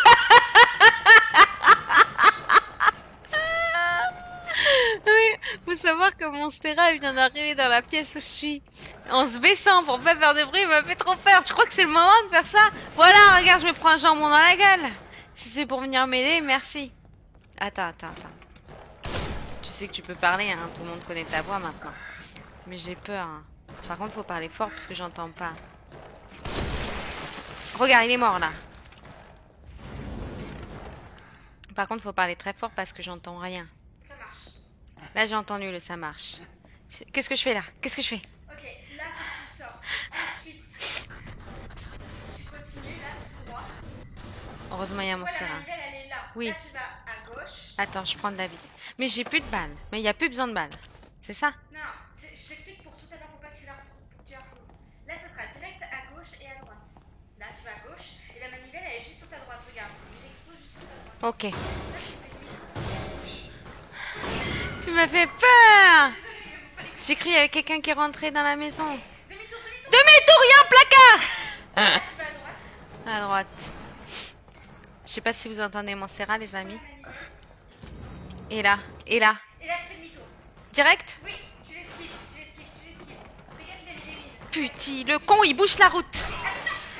Speaker 1: Oui, faut savoir que Monstera vient d'arriver dans la pièce où je suis. En se baissant pour pas faire de bruit, il m'a fait trop peur. Je crois que c'est le moment de faire ça. Voilà, regarde, je me prends un jambon dans la gueule. Si c'est pour venir m'aider, merci. Attends. Tu sais que tu peux parler, hein. Tout le monde connaît ta voix maintenant. Mais j'ai peur, hein. Par contre, faut parler fort parce que j'entends pas. Regarde, il est mort, là. Par contre, faut parler très fort parce que j'entends rien.
Speaker 4: Ça marche.
Speaker 1: Là, j'ai entendu le ça marche. Qu'est-ce que je fais là? Qu'est-ce que je fais?
Speaker 4: Ok, là faut que tu sortes. Ensuite, tu continues là tout droit.
Speaker 1: Heureusement, il y a
Speaker 4: Tu vois, la
Speaker 1: Monstera.
Speaker 4: manivelle elle est là.
Speaker 1: Oui.
Speaker 4: Là tu vas à gauche.
Speaker 1: Attends, je prends de la vie. Mais j'ai plus de balles. Mais il n'y a plus besoin de balles. C'est ça?
Speaker 4: Non, je t'explique pour tout à l'heure pour pas que tu la retrouves. Là ça sera direct à gauche et à droite. Là tu vas à gauche et la manivelle elle est juste sur ta droite. Regarde, il expose juste sur ta droite.
Speaker 1: Ok.
Speaker 4: Là tu fais demi-tour.
Speaker 1: Tu m'as fait peur!
Speaker 4: Désolée, faut pas les...
Speaker 1: J'ai cru qu'il y avait quelqu'un qui est rentré dans la maison.
Speaker 4: Demi-tour.
Speaker 1: Demi-tour, il y a un placard!
Speaker 4: Là tu vas à droite.
Speaker 1: À droite. Je sais pas si vous entendez Monstera, les amis.
Speaker 4: La manivelle.
Speaker 1: Et là. Et là.
Speaker 4: Et là tu fais demi-tour.
Speaker 1: Direct?
Speaker 4: Oui, tu l'esquives. Regarde, il a mis des mines.
Speaker 1: Putain, le con, il bouche la route.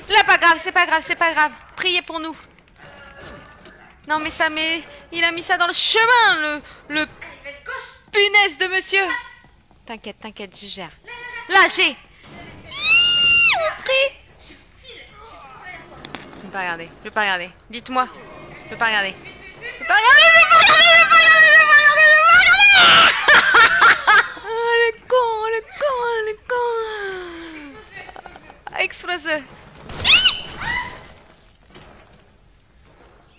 Speaker 1: Là, c'est pas grave. Priez pour nous. Non, mais ça met... Il a mis ça dans le chemin, le...
Speaker 4: Allez, vas-y, gauche.
Speaker 1: Punaise de monsieur. T'inquiète, t'inquiète, je gère. Là, j'ai. Pris. Je vais pas regarder, je vais pas regarder. Dites-moi. Je vais pas regarder. Je vais pas regarder, je vais pas regarder, je vais pas regarder, je vais pas regarder, je vais pas regarder. Oh, le con, le con, le con. Explose.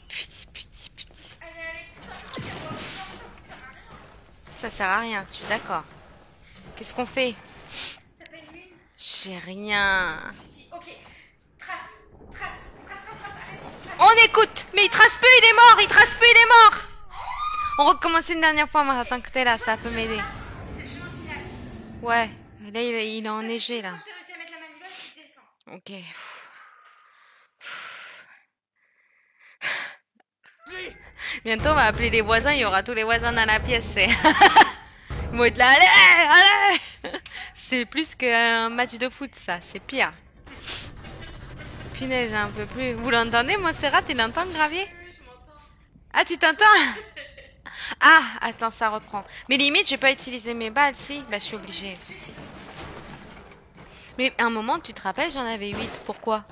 Speaker 1: Putain. Ça sert à rien, je suis d'accord. Qu'est-ce qu'on fait?
Speaker 4: T'as pas une lune?
Speaker 1: J'ai rien.
Speaker 4: Ok. Trace. Arrête.
Speaker 1: On écoute. Mais il trace plus, il est mort. Il trace plus, il est mort. On recommence une dernière fois, moi, tant que t'es là, ça peut m'aider.
Speaker 4: C'est le chemin final.
Speaker 1: Ouais. Là, il est enneigé, là.
Speaker 4: Quand t'as réussi à mettre la manivelle, tu descends.
Speaker 1: Ok. Bientôt, on va appeler les voisins. Il y aura tous les voisins dans la pièce. Ils vont être là. Allez. C'est plus qu'un match de foot, ça. C'est pire. Punaise, un peu plus. Vous l'entendez, Monserrat? Il entend le gravier?
Speaker 4: Oui, je m'entends.
Speaker 1: Ah, tu t'entends? Ah, attends, ça reprend. Mais limite, j'ai pas utilisé mes balles, si. Bah, je suis obligée. Mais à un moment, tu te rappelles, j'en avais 8. Pourquoi?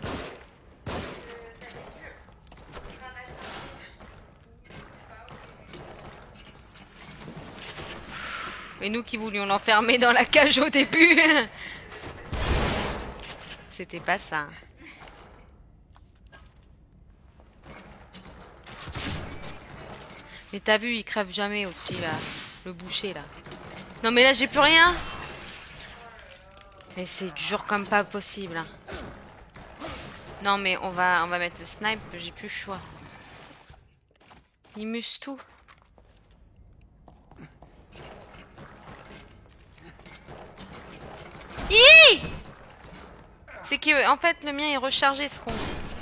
Speaker 1: Et nous qui voulions l'enfermer dans la cage au début. C'était pas ça. Mais t'as vu, il crève jamais aussi, là. Le boucher, là. Non, mais là, j'ai plus rien. Et c'est dur comme pas possible. Hein. Non, mais on va mettre le snipe. J'ai plus le choix. Il muse tout. Hi! C'est que, en fait, le mien est rechargé, ce con.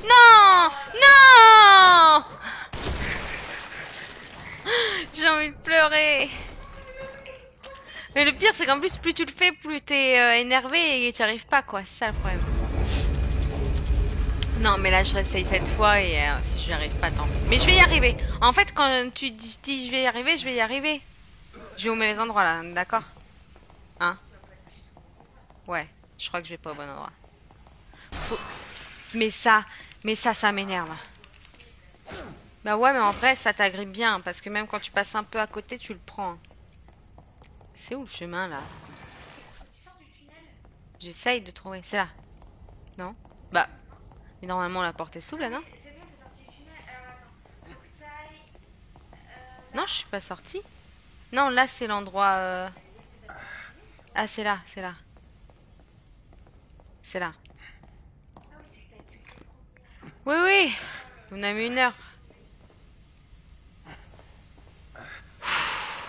Speaker 1: Non! Non! J'ai envie de pleurer. Mais le pire, c'est qu'en plus, plus tu le fais, plus t'es énervé et tu arrives pas, quoi. C'est ça le problème. Non, mais là, je réessaye cette fois et si j'y arrive pas, tant pis. Mais je vais y arriver. En fait, quand tu dis je vais y arriver, je vais y arriver. Je vais au mauvais endroit, là, d'accord? Hein? Ouais, je crois que je vais pas au bon endroit. Mais ça m'énerve. Bah ouais, mais en vrai, ça t'agrippe bien. Parce que même quand tu passes un peu à côté, tu le prends. C'est où le chemin, là? J'essaye de trouver. C'est là. Non? Bah. Mais normalement, la porte est s'ouvre, là, non?
Speaker 4: C'est bon, t'es sorti du tunnel. Alors attends. Faut que t'ailles.
Speaker 1: Non, je suis pas sortie. Non, là, c'est l'endroit... Ah, c'est là, c'est là. C'est là. Oui, oui. On a mis 1 heure.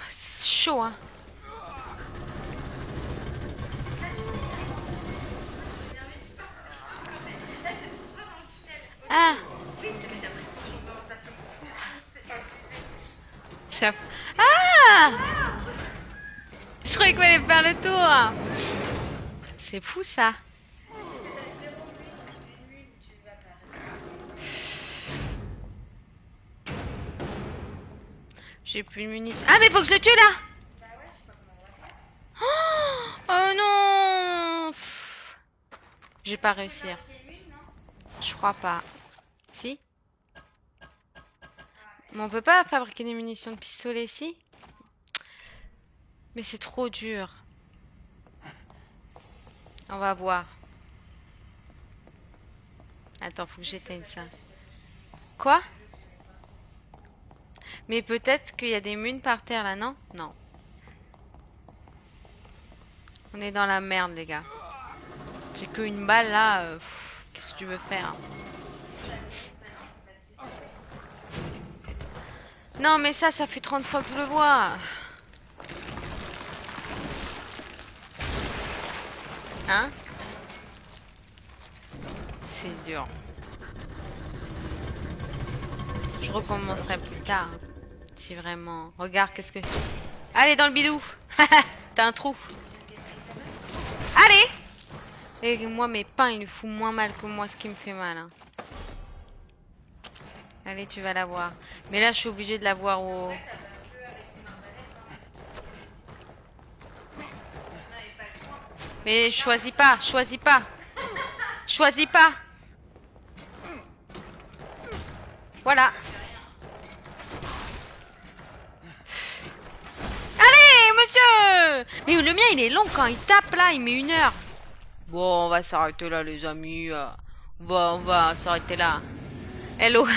Speaker 1: C'est chaud, hein. Ah. Ah. Je croyais qu'on allait faire le tour. C'est fou, ça. J'ai plus de munitions. Ah, mais faut que je le tue, là.
Speaker 4: Bah ouais, je sais pas comment on va faire.
Speaker 1: Oh non. Je vais pas réussir. Je crois pas. Si? Mais on peut pas fabriquer des munitions de pistolet ici? Mais c'est trop dur. On va voir. Attends, faut que j'éteigne ça. Quoi? Mais peut-être qu'il y a des munes par terre là, non? Non. On est dans la merde, les gars. J'ai qu'une balle là. Qu'est-ce que tu veux faire? Non, mais ça fait 30 fois que je le vois. Hein? C'est dur. Je recommencerai plus tard. Si vraiment... Regarde, qu'est-ce que... Allez, dans le bidou. T'as un trou. Allez. Et moi, mes pains, ils lui font moins mal que moi, ce qui me fait mal. Hein. Allez, tu vas l'avoir. Mais là, je suis obligée de l'avoir au... Mais choisis pas, choisis pas. Choisis pas. Voilà. Allez, monsieur! Mais le mien, il est long quand il tape là, il met 1 heure. Bon, on va s'arrêter là, les amis. On va s'arrêter là. Hello.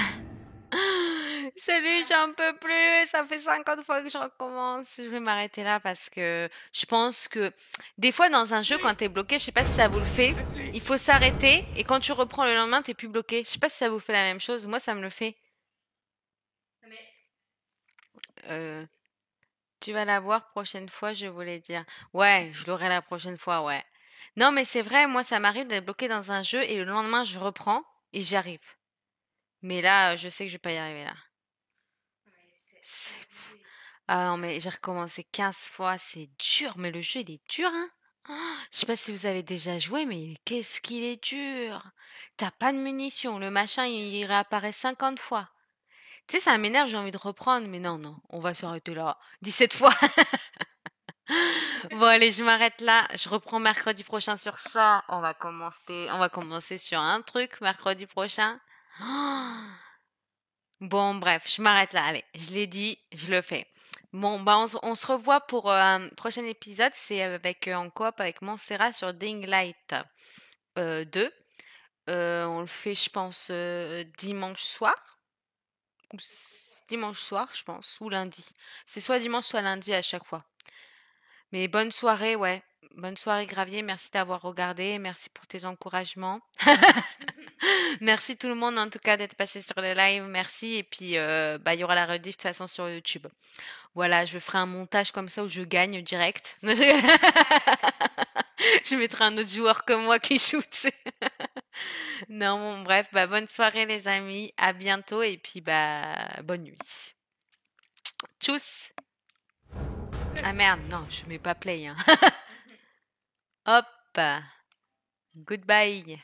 Speaker 1: Salut, j'en peux plus. Ça fait 50 fois que je recommence. Je vais m'arrêter là parce que je pense que des fois dans un jeu, quand t'es bloqué, je sais pas si ça vous le fait, il faut s'arrêter et quand tu reprends le lendemain, t'es plus bloqué. Je sais pas si ça vous fait la même chose. Moi, ça me le fait.
Speaker 4: Mais
Speaker 1: Euh, Tu vas la voir prochaine fois, je voulais dire. Ouais, je l'aurai la prochaine fois, ouais. Non, mais c'est vrai, moi, ça m'arrive d'être bloqué dans un jeu et le lendemain, je reprends et j'y arrive. Mais là, je sais que je vais pas y arriver là.
Speaker 4: c'est
Speaker 1: C'est fou.
Speaker 4: abusé.
Speaker 1: Ah non, mais j'ai recommencé 15 fois, c'est dur, mais le jeu, il est dur, hein. Je sais pas si vous avez déjà joué, mais qu'est-ce qu'il est dur. T'as pas de munitions, le machin, il réapparaît 50 fois. Tu sais, ça m'énerve, j'ai envie de reprendre, mais non, non, on va s'arrêter là. 17 fois. Bon, allez, je m'arrête là. Je reprends mercredi prochain sur ça. On va commencer sur un truc mercredi prochain. Bon, bref, je m'arrête là. Allez, je l'ai dit, je le fais. Bon, bah, on se revoit pour un prochain épisode. C'est avec en coop avec Monstera sur Dying Light 2. On le fait, je pense, dimanche soir. Dimanche soir, je pense, ou lundi. C'est soit dimanche, soit lundi à chaque fois. Mais bonne soirée, ouais. Bonne soirée, Gravier. Merci d'avoir regardé. Merci pour tes encouragements. Merci tout le monde, en tout cas, d'être passé sur le live. Merci. Et puis, bah, il y aura la rediff de toute façon sur YouTube. Voilà, je ferai un montage comme ça où je gagne direct. Je mettrai un autre joueur comme moi qui shoot. Non, bon, bref, bah, bonne soirée, les amis. À bientôt. Et puis, bah, bonne nuit. Tchuss! Ah merde, non, je mets pas play, hein. Hop! Goodbye!